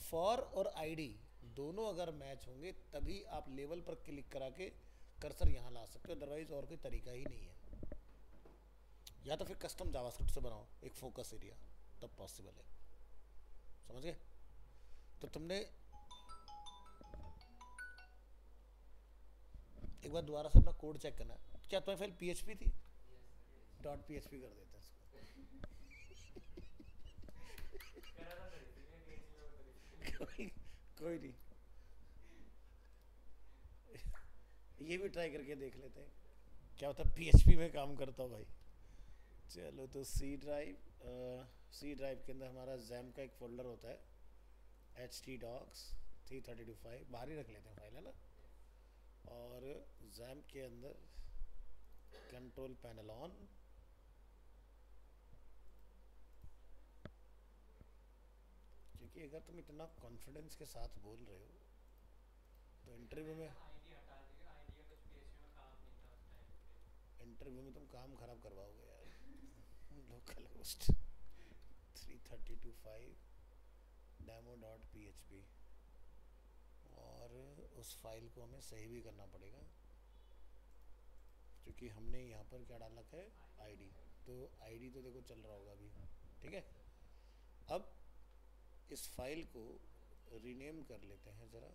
फॉर और ID दोनों अगर मैच होंगे तभी आप लेवल पर क्लिक करा के कर्सर यहाँ ला सकते हो, अदरवाइज और कोई तरीका ही नहीं है। या तो फिर कस्टम जावास्क्रिप्ट से बनाओ एक फोकस एरिया, तब पॉसिबल है। समझ गए? तो तुमने एक बार दोबारा से अपना कोड चेक करना। क्या तुम्हारी फाइल PHP थी? डॉट PHP कर देते हैं इसको। करा था सर, इसलिए PHP में होता है। कोई नहीं, ये भी ट्राई करके देख लेते हैं क्या होता है, PHP में काम करता हो भाई। चलो तो सी ड्राइव के अंदर हमारा जैम का एक फोल्डर होता है, htdocs 332 बाहर ही रख लेते हैं फाइल, है ना। और जैम के अंदर कंट्रोल पैनल ऑन, क्योंकि अगर तुम इतना कॉन्फिडेंस के साथ बोल रहे हो तो इंटरव्यू में, आईडी हटा दी, आईडी का कुछ PHP में काम नहीं था उस टाइम पे। इंटरव्यू में तुम काम खराब करवाओगे यार। लोकल होस्ट 332 demo.php, और उस फाइल को हमें सही भी करना पड़ेगा क्योंकि हमने यहाँ पर क्या डाल रखा है, ID। तो ID तो देखो चल रहा होगा अभी, ठीक है। अब इस फाइल को रीनेम कर लेते हैं ज़रा।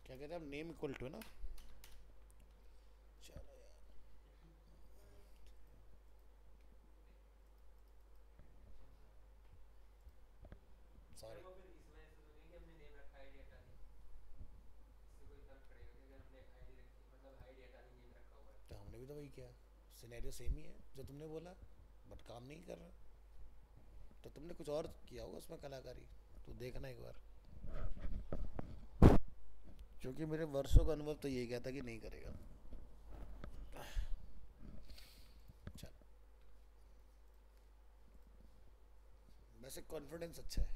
क्या क्या कहते हैं अब, नेम इक्वल टू है ना, चलो यार सर सॉरी। वो फिर इस वजह से तो नहीं कि हमने नेम रखा आईडी हटा दी, इससे कोई फर्क पड़ेगा कि अगर हमने आईडी रखी, मतलब आईडी हटा दी, नेम रखा हुआ है? तो हमने भी तो वही किया, सिनेरियो सेम ही है जो तुमने बोला, बट काम नहीं कर रहा। तो तुमने कुछ और किया होगा उसमें कलाकारी, तो देखना एक बार, क्योंकि मेरे वर्षों का अनुभव तो यही कहता कि नहीं करेगा। चल, वैसे कॉन्फिडेंस अच्छा है।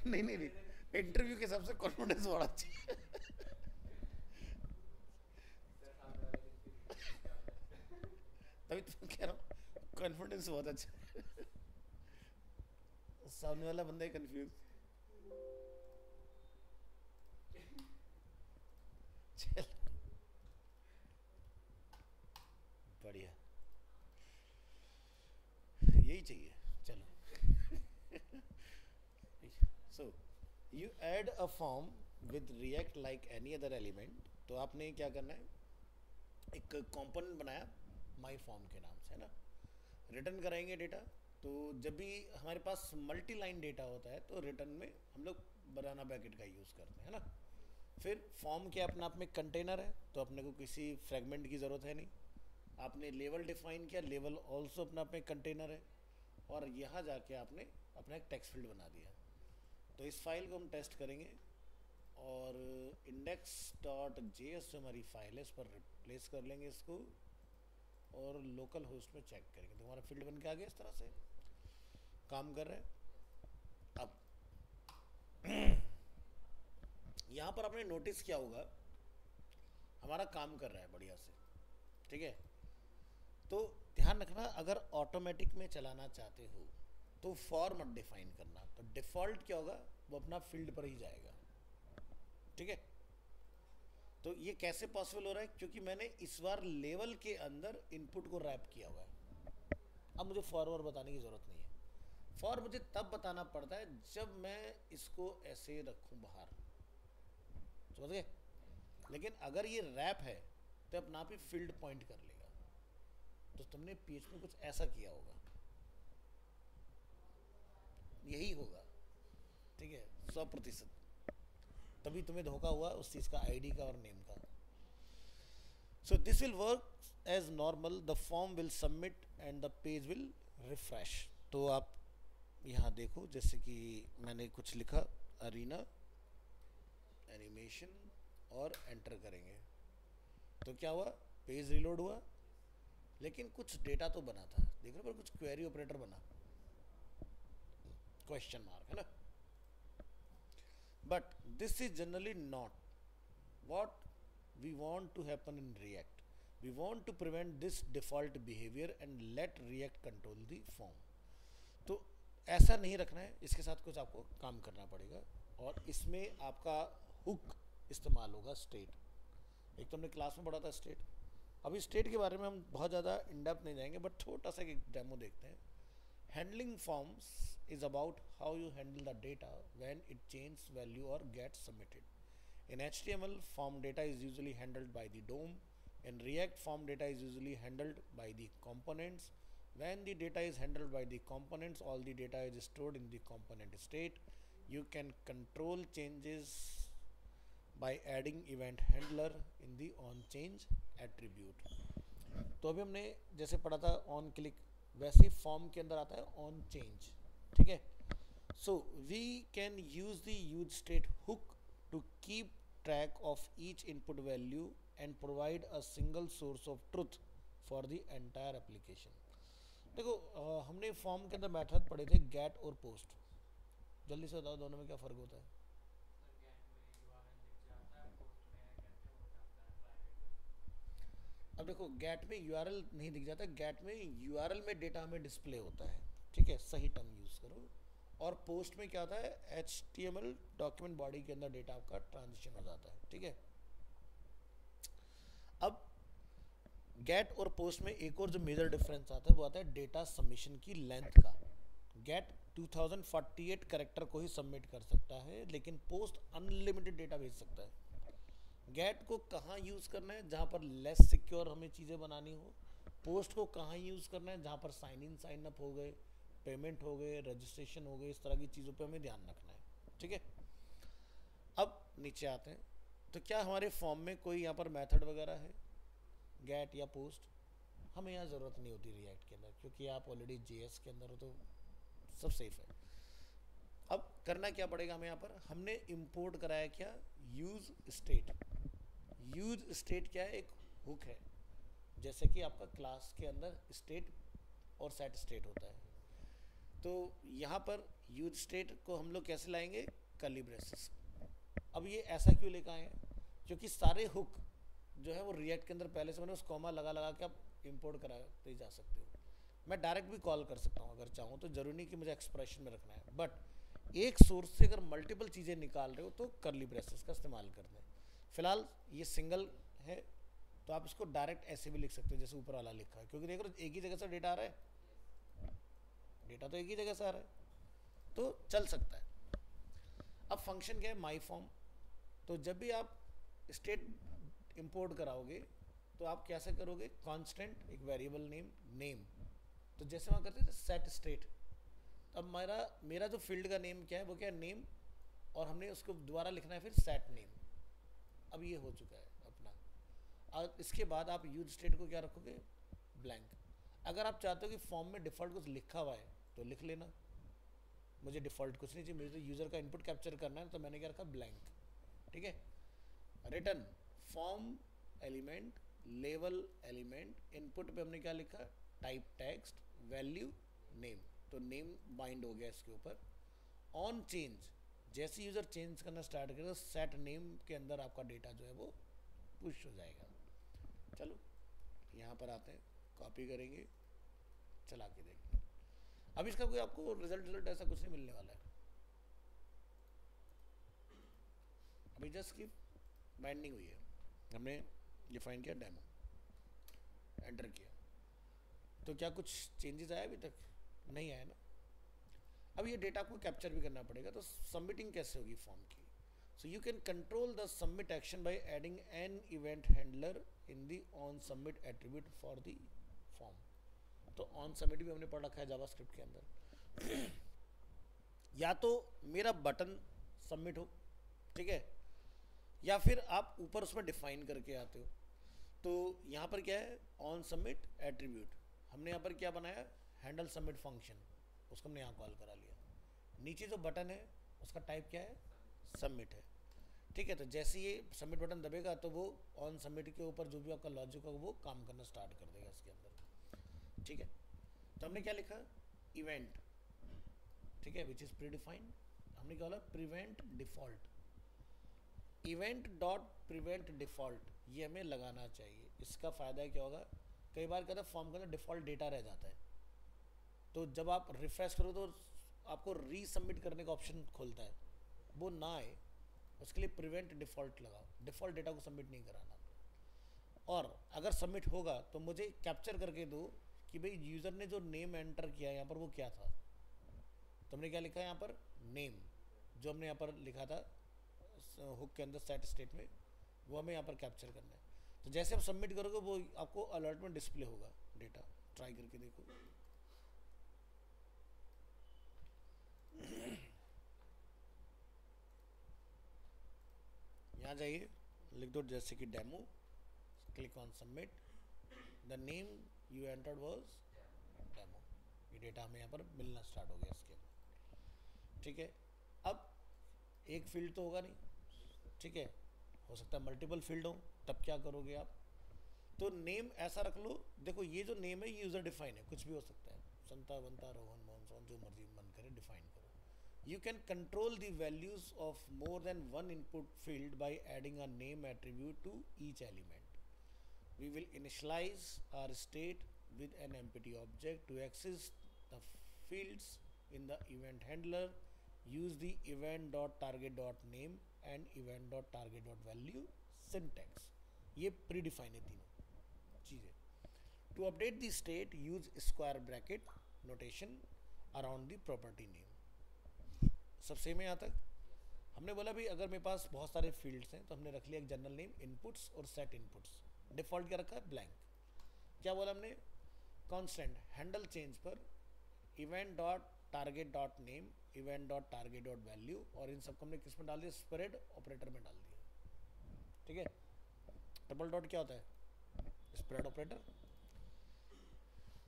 नहीं नहीं नहीं, इंटरव्यू के हिसाब से कॉन्फिडेंस बड़ा अच्छा है। सर सामने वाले दिन फिर क्या होता है? तभी तो कह रहा हूँ कॉन्फिडेंस बहुत अच्छा है। सामने वाला बंदा ही कंफ्यूज। चल बढ़िया, यही चाहिए। चलो so you add a form with react like any other element. तो आपने क्या करना है, एक कंपोनेंट बनाया माई फॉर्म के नाम से, है ना। रिटर्न कराएंगे डेटा, तो जब भी हमारे पास मल्टी लाइन डेटा होता है तो रिटर्न में हम लोग बनाना ब्रैकेट का यूज़ करते हैं, है ना। फिर फॉर्म क्या अपने आप में कंटेनर है, तो अपने को किसी फ्रेगमेंट की ज़रूरत है नहीं। आपने लेवल डिफाइन किया, लेवल ऑल्सो अपने आप में कंटेनर है। और यहाँ जाके आपने अपना एक टेक्स्ट फील्ड बना दिया। तो इस फाइल को हम टेस्ट करेंगे और index.js जो हमारी फाइल है इस पर रिप्लेस कर लेंगे इसको, और लोकल होस्ट में चेक करेंगे तो हमारा फील्ड बन के आ गया। इस तरह से काम कर रहे हैं। अब यहाँ पर आपने नोटिस किया होगा हमारा काम कर रहा है बढ़िया से, ठीक है। तो ध्यान रखना, अगर ऑटोमेटिक में चलाना चाहते हो तो फॉर मत डिफाइन करना, तो डिफ़ॉल्ट क्या होगा वो अपना फील्ड पर ही जाएगा, ठीक है। तो ये कैसे पॉसिबल हो रहा है, क्योंकि मैंने इस बार लेवल के अंदर इनपुट को रैप किया हुआ है। अब मुझे फॉर बताने की ज़रूरत नहीं है। फॉर मुझे तब बताना पड़ता है जब मैं इसको ऐसे रखूं बाहर, समझ गए। लेकिन अगर ये रैप है तो अपना आप ही फील्ड पॉइंट कर लेगा। तो तुमने PHP में कुछ ऐसा किया होगा, यही होगा, ठीक है, 100%। तभी तुम्हें धोखा हुआ उस चीज़ का, आईडी का और नेम का। So this will work as normal, the form will submit and the page will refresh. तो आप यहाँ देखो, जैसे कि मैंने कुछ लिखा अरीना एनिमेशन और एंटर करेंगे तो क्या हुआ, पेज रिलोड हुआ, लेकिन कुछ डेटा तो बना था, देख रहे हो, पर कुछ क्वेरी ऑपरेटर बना, क्वेश्चन मार्क, है ना। But this is generally not what we want to happen in React. We want to prevent this default behavior and let React control the form. तो ऐसा नहीं रखना है, इसके साथ कुछ आपको काम करना पड़ेगा। और इसमें आपका हुक इस्तेमाल होगा, स्टेट। एक तो हमने क्लास में पढ़ा था स्टेट। अभी स्टेट के बारे में हम बहुत ज़्यादा इन डेप्थ नहीं जाएंगे, बट छोटा सा एक डेमो देखते हैं। Handling forms is about how you handle the data when it changes value or gets submitted. In HTML, form data is usually handled by the DOM. In React, form data is usually handled by the components. When the data is handled by the components, all the data is stored in the component state. You can control changes by adding event handler in the onChange attribute. तो अभी हमने जैसे पढ़ा था on click, वैसे form के अंदर आता है ऑन चेंज, ठीक है। So we can use the use state hook to keep track of each input value and provide a single source of truth for the entire application. देखो हमने form के अंदर मेथड पढ़े थे गेट और post. जल्दी से बताओ दोनों में क्या फ़र्क होता है। अब देखो गेट में URL नहीं दिख जाता, गेट में URL में डेटा हमें डिस्प्ले होता है, ठीक है, सही टर्म यूज़ करो। और पोस्ट में क्या होता है, HTML डॉक्यूमेंट बॉडी के अंदर डेटा आपका ट्रांजिशन हो जाता है, ठीक है। अब गेट और पोस्ट में एक और जो मेजर डिफरेंस आता है वो आता है डेटा सबमिशन की लेंथ का। गेट 2048 कैरेक्टर को ही सबमिट कर सकता है, लेकिन पोस्ट अनलिमिटेड डेटा भेज सकता है। गेट को कहाँ यूज़ करना है, जहाँ पर लेस सिक्योर हमें चीज़ें बनानी हो। पोस्ट को कहाँ यूज़ करना है, जहाँ पर साइन इन साइन अप हो गए, पेमेंट हो गए, रजिस्ट्रेशन हो गए, इस तरह की चीज़ों पे हमें ध्यान रखना है। ठीक है, अब नीचे आते हैं। तो क्या हमारे फॉर्म में कोई यहाँ पर मेथड वगैरह है, गेट या पोस्ट? हमें यहाँ ज़रूरत नहीं होती रिएक्ट के अंदर, क्योंकि आप ऑलरेडी जेएस के अंदर हो तो सब सेफ है। अब करना क्या पड़ेगा हमें, यहाँ पर हमने इंपोर्ट कराया क्या, यूज स्टेट। यूज स्टेट क्या है, एक हुक है, जैसे कि आपका क्लास के अंदर स्टेट और सेट स्टेट होता है। तो यहाँ पर यूज स्टेट को हम लोग कैसे लाएंगे, कर्ली ब्रेसेस। अब ये ऐसा क्यों लेकर आए हैं, क्योंकि सारे हुक जो है वो रिएक्ट के अंदर पहले से मैंने उस कॉमा लगा लगा के आप इंपोर्ट कराते जा सकते हो। मैं डायरेक्ट भी कॉल कर सकता हूँ अगर चाहूँ तो, जरूरी नहीं कि मुझे एक्सप्रेशन में रखना है। बट एक सोर्स से अगर मल्टीपल चीज़ें निकाल रहे हो तो कर्ली ब्रेसेस का इस्तेमाल करना है। फिलहाल ये सिंगल है तो आप इसको डायरेक्ट ऐसे भी लिख सकते हो जैसे ऊपर वाला लिखा है, क्योंकि देख रहे हो एक ही जगह से डेटा आ रहा है, डेटा तो एक ही जगह से आ रहा है तो चल सकता है। अब फंक्शन क्या है, माई फॉर्म। तो जब भी आप स्टेट इंपोर्ट कराओगे तो आप कैसे करोगे, कांस्टेंट एक वेरिएबल नेम नेम। तो जैसे वहाँ करते थे सेट स्टेट, अब मेरा जो फील्ड का नेम क्या है वो क्या है, नेम, और हमने उसको दोबारा लिखना है फिर सेट नेम। अब ये हो चुका है अपना। और इसके बाद आप यूज स्टेट को क्या रखोगे, ब्लैंक। अगर आप चाहते हो कि फॉर्म में डिफ़ॉल्ट कुछ लिखा हुआ है तो लिख लेना, मुझे डिफ़ॉल्ट कुछ नहीं चाहिए, मुझे तो यूज़र का इनपुट कैप्चर करना है, तो मैंने क्या रखा, ब्लैंक। ठीक है, return form element level element, input पे हमने क्या लिखा, टाइप टेक्स्ट वैल्यू नेम, तो नेम बाइंड हो गया इसके ऊपर। ऑन चेंज, जैसे यूज़र चेंज करना स्टार्ट करेगा सेट नेम के अंदर आपका डेटा जो है वो पुश हो जाएगा। चलो यहाँ पर आते हैं, कॉपी करेंगे, चला के देखते हैं। अब इसका कोई आपको रिजल्ट ऐसा कुछ नहीं मिलने वाला है, अभी जस्ट की बाइंडिंग हुई है, हमने डिफाइन किया डेमो, एंटर किया, तो क्या कुछ चेंजेस आया, अभी तक नहीं आया ना। अब ये डेटा को कैप्चर भी करना पड़ेगा, तो सबमिटिंग कैसे होगी फॉर्म की। So you can control the submit action by adding N event handler in the on submit attribute for the form. तो ऑन सबमिट भी हमने पढ़ रखा है जावास्क्रिप्ट के अंदर। या तो मेरा बटन सबमिट हो, ठीक है, या फिर आप ऊपर उसमें डिफाइन करके आते हो। तो यहाँ पर क्या है, ऑन सबमिट एट्रीब्यूट, हमने यहाँ पर क्या बनाया, हैंडल सबमिट फंक्शन, उसको हमने यहाँ कॉल करा लिया। नीचे जो बटन है उसका टाइप क्या है, सबमिट है। ठीक है, तो जैसे ये सबमिट बटन दबेगा तो वो ऑन सबमिट के ऊपर जो भी आपका लॉजिक होगा वो काम करना स्टार्ट कर देगा इसके अंदर। ठीक है, तो हमने क्या लिखा, इवेंट, ठीक है, विच इज़ प्री डिफाइंड। हमने क्या बोला, prevent default, event dot prevent default, ये हमें लगाना चाहिए। इसका फ़ायदा क्या होगा, कई बार कहता है फॉर्म के अंदर डिफ़ॉल्ट डेटा रह जाता है, तो जब आप रिफ्रेश करो तो आपको रीसबमिट करने का ऑप्शन खोलता है, वो ना आए उसके लिए प्रिवेंट डिफ़ॉल्ट लगाओ, डिफ़ॉल्ट डेटा को सबमिट नहीं कराना। और अगर सबमिट होगा तो मुझे कैप्चर करके दो कि भाई यूज़र ने जो नेम एंटर किया यहाँ पर वो क्या था। तो हमने क्या लिखा है यहाँ पर, नेम, जो हमने यहाँ पर लिखा था हुक के अंदर सेट स्टेट में, वो हमें यहाँ पर कैप्चर करना है। तो जैसे आप सबमिट करोगे वो आपको अलर्ट में डिस्प्ले होगा डेटा। ट्राई करके देखो, यहाँ जाइए, लिख दो जैसे कि demo, click on submit, the name you entered was demo, ये डेटा हमें यहाँ पर मिलना स्टार्ट हो गया इसके अंदर। ठीक है, अब एक फील्ड तो होगा नहीं, ठीक है, हो सकता है मल्टीपल फील्ड हो, तब क्या करोगे आप, तो नेम ऐसा रख लो, देखो ये जो नेम है ये यूज़र डिफाइन है, कुछ भी हो सकता है, संता बनता रोहन मोहन सोहन, जो मर्जी मन करे डिफाइन करो। You can control the values of more than one input field by adding a name attribute to each element. We will initialize our state with an empty object to access the fields in the event handler. Use the event.target.name and event.target.value syntax. ये predefined है तीनों चीज़ें। To update the state, use square bracket notation around the property name. सब same है यहाँ तक। हमने बोला भी अगर मेरे पास बहुत सारे फील्ड्स हैं तो हमने रख लिया एक जनरल नेम इनपुट्स और सेट इनपुट्स। डिफ़ॉल्ट क्या रखा है, ब्लैंक। क्या बोला हमने, कांस्टेंट हैंडल चेंज पर event dot target dot name, event dot target dot value, और इन सबको हमने किस में डाल दिया, स्प्रेड ऑपरेटर में डाल दिया। ठीक है, डबल डॉट क्या होता है, स्प्रेड ऑपरेटर।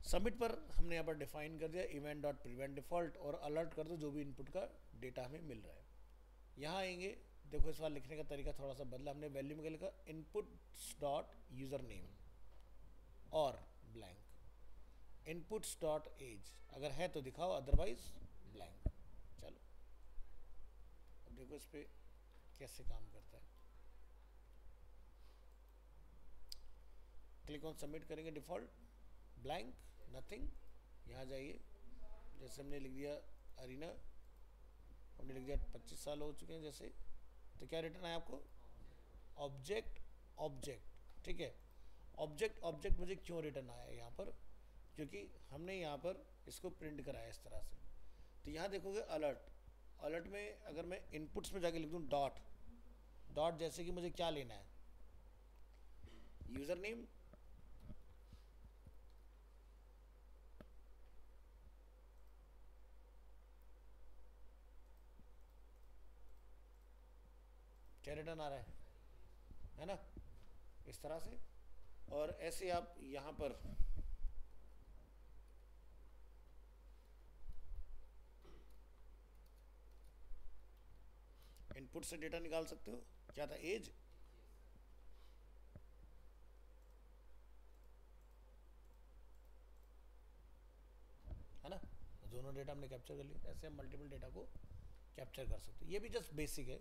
सबमिट पर हमने यहाँ पर डिफाइन कर दिया इवेंट डॉट प्रिवेंट डिफॉल्ट, और अलर्ट कर दो जो भी इनपुट का डेटा हमें मिल रहा है। यहाँ आएंगे, देखो इस बार लिखने का तरीका थोड़ा सा बदला हमने। वैल्यू में क्या लिखा, इनपुट्स डॉट यूजर नेम और ब्लैंक, इनपुट्स डॉट एज, अगर है तो दिखाओ अदरवाइज ब्लैंक। चलो अब देखो इस पर कैसे काम करता है। क्लिक ऑन सबमिट करेंगे, डिफॉल्ट ब्लैंक नथिंग। यहाँ जाइए, जैसे हमने लिख दिया अरीना, हमने लिख दिया 25 साल हो चुके हैं जैसे, तो क्या रिटर्न आया आपको, ऑब्जेक्ट ऑब्जेक्ट। ठीक है, ऑब्जेक्ट ऑब्जेक्ट मुझे क्यों रिटर्न आया यहाँ पर, क्योंकि हमने यहाँ पर इसको प्रिंट कराया इस तरह से। तो यहाँ देखोगे अलर्ट, अलर्ट में अगर मैं इनपुट्स में जाके लिख दूँ डॉट डॉट, जैसे कि मुझे क्या लेना है, यूजर नेम, क्या रिटर्न आ रहा है ना, इस तरह से। और ऐसे आप यहाँ पर इनपुट से डेटा निकाल सकते हो। क्या था, एज, है ना, दोनों डेटा हमने कैप्चर कर लिया। ऐसे हम मल्टीपल डेटा को कैप्चर कर सकते हो। ये भी जस्ट बेसिक है,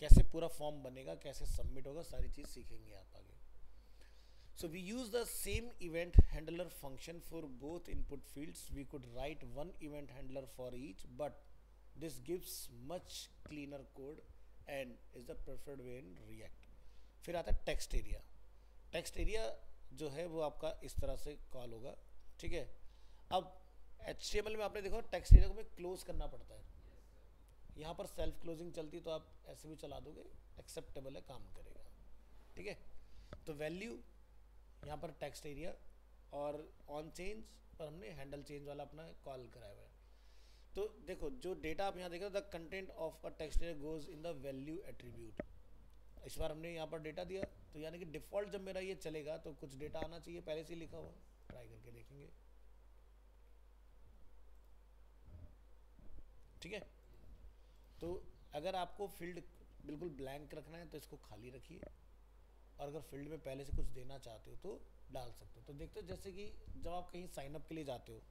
कैसे पूरा फॉर्म बनेगा, कैसे सबमिट होगा, सारी चीज़ सीखेंगे आप आगे। So we use the same event handler function for both input fields. We could write one event handler for each, but this gives much cleaner code and is the preferred way in React. फिर आता है text area. Text area जो है वो आपका इस तरह से कॉल होगा। ठीक है, अब HTML में आपने देखो टेक्स्ट एरिया को हमें क्लोज करना पड़ता है। यहाँ पर सेल्फ क्लोजिंग चलती तो आप ऐसे भी चला दोगे, एक्सेप्टेबल है, काम करेगा। ठीक है, तो वैल्यू यहाँ पर टेक्स्ट एरिया, और ऑन चेंज पर हमने हैंडल चेंज वाला अपना कॉल कराया हुआ है। तो देखो जो डेटा आप यहाँ देख रहे हो, the content of a text area goes in the value attribute. इस बार हमने यहाँ पर डेटा दिया, तो यानी कि डिफ़ॉल्ट जब मेरा ये चलेगा तो कुछ डेटा आना चाहिए, पहले से ही लिखा हुआ। ट्राई करके देखेंगे। ठीक है, तो अगर आपको फील्ड बिल्कुल ब्लैंक रखना है तो इसको खाली रखिए, और अगर फील्ड में पहले से कुछ देना चाहते हो तो डाल सकते हो। तो देखते हो जैसे कि जब आप कहीं साइनअप के लिए जाते हो,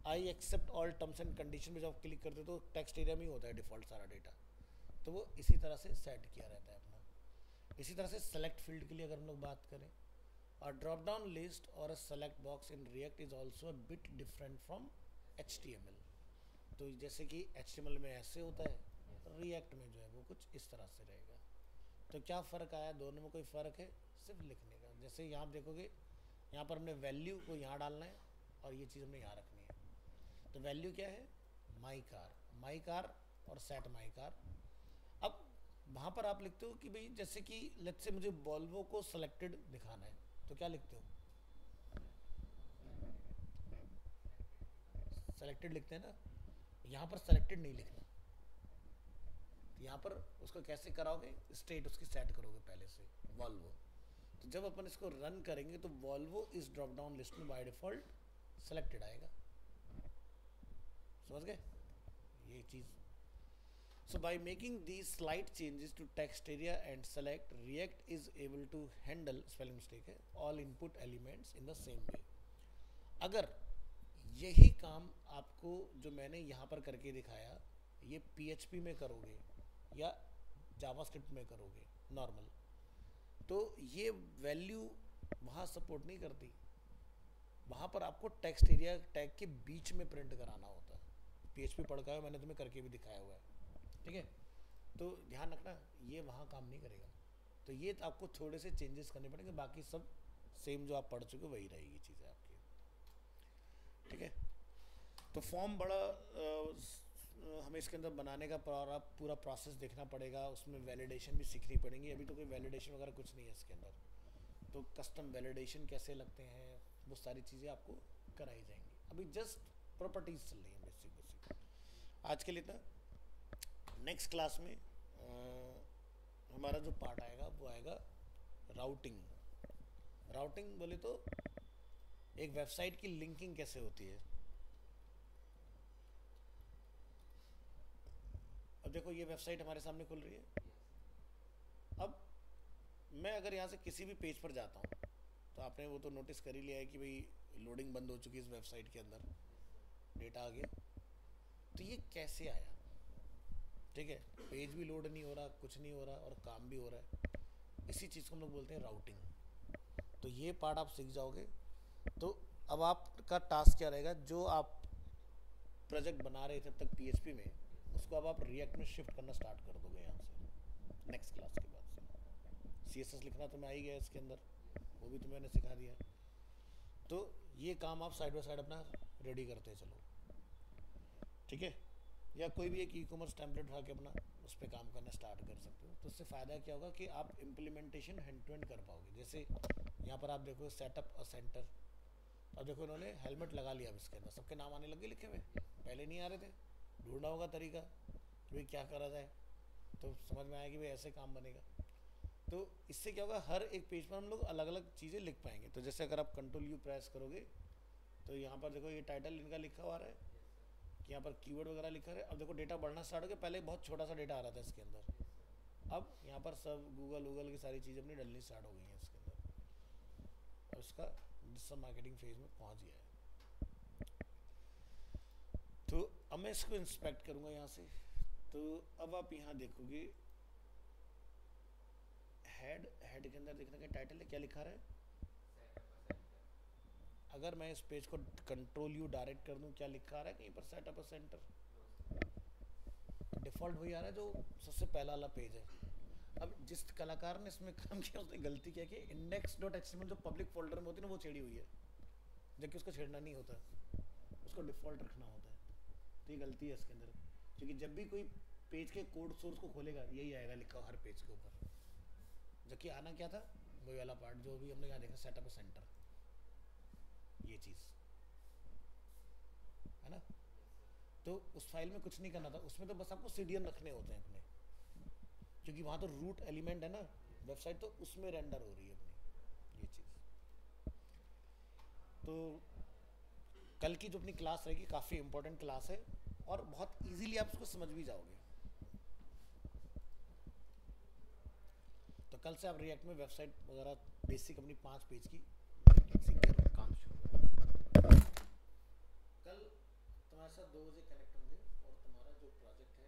I accept all terms and condition में जब आप क्लिक करते हो तो टेक्स्ट एरिया में ही होता है डिफ़ॉल्ट सारा डेटा, तो वो इसी तरह से सेट किया रहता है अपना। इसी तरह से सेलेक्ट फील्ड के लिए अगर हम लोग बात करें, और ड्रॉप डाउन लिस्ट और a select box in React is also a bit different from HTML। तो जैसे कि HTML में ऐसे होता है, रिएक्ट में जो है वो कुछ इस तरह से रहेगा। तो क्या फ़र्क आया, दोनों में कोई फ़र्क है, सिर्फ लिखने का। जैसे यहाँ आप देखोगे, यहाँ पर हमने वैल्यू को यहाँ डालना है और ये चीज़ हमने यहाँ रखनी है। तो वैल्यू क्या है, माई कार और सेट माई कार। अब वहाँ पर आप लिखते हो कि भाई जैसे कि लेट्स से मुझे वॉल्वो को सेलेक्टेड दिखाना है, तो क्या लिखते हो, सेलेक्टेड लिखते हैं ना। यहाँ पर सेलेक्टेड नहीं लिखना, यहाँ पर उसको कैसे कराओगे, स्टेट उसकी सेट करोगे पहले से वॉल्वो। तो जब अपन इसको रन करेंगे तो वॉल्वो इस ड्रॉप डाउन लिस्ट में बाय डिफॉल्ट सेलेक्टेड आएगा। समझ गए ये चीज़। So by making these slight changes to text area and select, React is able to handle, spelling mistake है, all input elements in the same way. अगर यही काम आपको जो मैंने यहाँ पर करके दिखाया ये PHP में करोगे या जावास्क्रिप्ट में करोगे नॉर्मल, तो ये वैल्यू वहाँ सपोर्ट नहीं करती। वहाँ पर आपको टेक्स्ट एरिया टैग के बीच में प्रिंट कराना होता है। PHP पढ़ का है, मैंने तुम्हें करके भी दिखाया हुआ है। ठीक है, तो ध्यान रखना ये वहाँ काम नहीं करेगा। तो ये आपको थोड़े से चेंजेस करने पड़ेंगे, बाकी सब सेम जो आप पढ़ चुके वही रहेगी चीज़ें आपकी। ठीक है, तो फॉर्म बड़ा हमें इसके अंदर बनाने का पूरा प्रोसेस देखना पड़ेगा, उसमें वैलिडेशन भी सीखनी पड़ेंगी। अभी तो कोई वैलिडेशन वगैरह कुछ नहीं है इसके अंदर, तो कस्टम वैलिडेशन कैसे लगते हैं वो सारी चीज़ें आपको कराई जाएंगी। अभी जस्ट प्रॉपर्टीज चल रही हैं बेसिक। आज के लिए इतना। नेक्स्ट क्लास में हमारा जो पार्ट आएगा वो आएगा राउटिंग। राउटिंग बोले तो एक वेबसाइट की लिंकिंग कैसे होती है। अब देखो ये वेबसाइट हमारे सामने खुल रही है। अब मैं अगर यहाँ से किसी भी पेज पर जाता हूँ तो आपने वो तो नोटिस कर ही लिया है कि भाई लोडिंग बंद हो चुकी है इस वेबसाइट के अंदर, डेटा आ गया। तो ये कैसे आया, ठीक है, पेज भी लोड नहीं हो रहा, कुछ नहीं हो रहा और काम भी हो रहा है। इसी चीज़ को हम लोग बोलते हैं राउटिंग। तो ये पार्ट आप सीख जाओगे तो अब आपका टास्क क्या रहेगा, जो आप प्रोजेक्ट बना रहे थे अब तक PHP में, उसको अब आप रिएक्ट में शिफ्ट करना स्टार्ट कर दोगे यहाँ से नेक्स्ट क्लास के बाद से। CSS लिखना तो मैं आ ही गया इसके अंदर, वो भी तो मैंने सिखा दिया। तो ये काम आप साइड बाय साइड अपना रेडी करते चलो, ठीक है। या कोई भी एक ई-कॉमर्स टेम्पलेट उठा के अपना उस पर काम करना स्टार्ट कर सकते हो। तो इससे फ़ायदा क्या होगा कि आप इम्प्लीमेंटेशन हैंड टू हैंड कर पाओगे। जैसे यहाँ पर आप देखो सेटअप अ सेंटर, अब देखो इन्होंने हेलमेट लगा लिया, अब इसके अंदर सबके नाम आने लगे लिखे हुए, पहले नहीं आ रहे थे। ढूंढना होगा तरीका कि भाई क्या करा जाए, तो समझ में आया कि भाई ऐसे काम बनेगा। तो इससे क्या होगा, हर एक पेज पर हम लोग अलग अलग चीज़ें लिख पाएंगे। तो जैसे अगर आप Ctrl+U प्रेस करोगे तो यहाँ पर देखो ये टाइटल इनका लिखा हुआ है, यहाँ पर कीवर्ड वगैरह लिखा है। अब देखो डेटा बढ़ना स्टार्ट हो गया, पहले बहुत छोटा सा डेटा आ रहा था इसके अंदर, अब यहाँ पर सब गूगल की सारी चीज़ें अपनी डलनी स्टार्ट हो गई हैं इसके अंदर। और उसका डिजिटल मार्केटिंग फेज में पहुँच गया है। तो अब मैं इसको इंस्पेक्ट करूँगा यहाँ से। तो अब आप यहाँ देखोगे हेड के अंदर देखने का टाइटल है, क्या लिखा रहा है। अगर मैं इस पेज को Ctrl+U डायरेक्ट कर दूं, क्या लिखा रहा है कहीं पर, सेटअप अ सेंटर। डिफ़ॉल्ट वही आ रहा है जो सबसे पहला वाला पेज है। अब जिस कलाकार ने इसमें काम किया उसने गलती क्या की, index.html जो पब्लिक फोल्डर में होती है ना वो छेड़ी हुई है, जबकि उसको छेड़ना नहीं होता, उसको डिफ़ॉल्ट रखना होता है। तो ये गलती है इसके अंदर, क्योंकि जब भी कोई पेज के कोड सोर्स को खोलेगा यही आएगा लिखा हर पेज के ऊपर, जबकि आना क्या था वही वाला पार्ट जो भी हमने यहाँ देखा, सेटअप अ सेंटर, ये चीज़ है ना। तो उस फाइल में कुछ नहीं करना था, उसमें तो बस आपको CDN रखने होते हैं अपने, क्योंकि वहाँ तो रूट एलिमेंट है ना वेबसाइट, तो उसमें रेंडर हो रही है अपनी ये चीज़। तो कल की जो अपनी क्लास रहेगी काफ़ी इंपॉर्टेंट क्लास है और बहुत इजीली आप उसको समझ भी जाओगे। तो कल से आप रिएक्ट में वेबसाइट वगैरह बेसिक अपनी 5 पेज की सीख के काम शुरू कल तुम्हारे साथ 2 बजे कनेक्ट होंगे और तुम्हारा जो प्रोजेक्ट है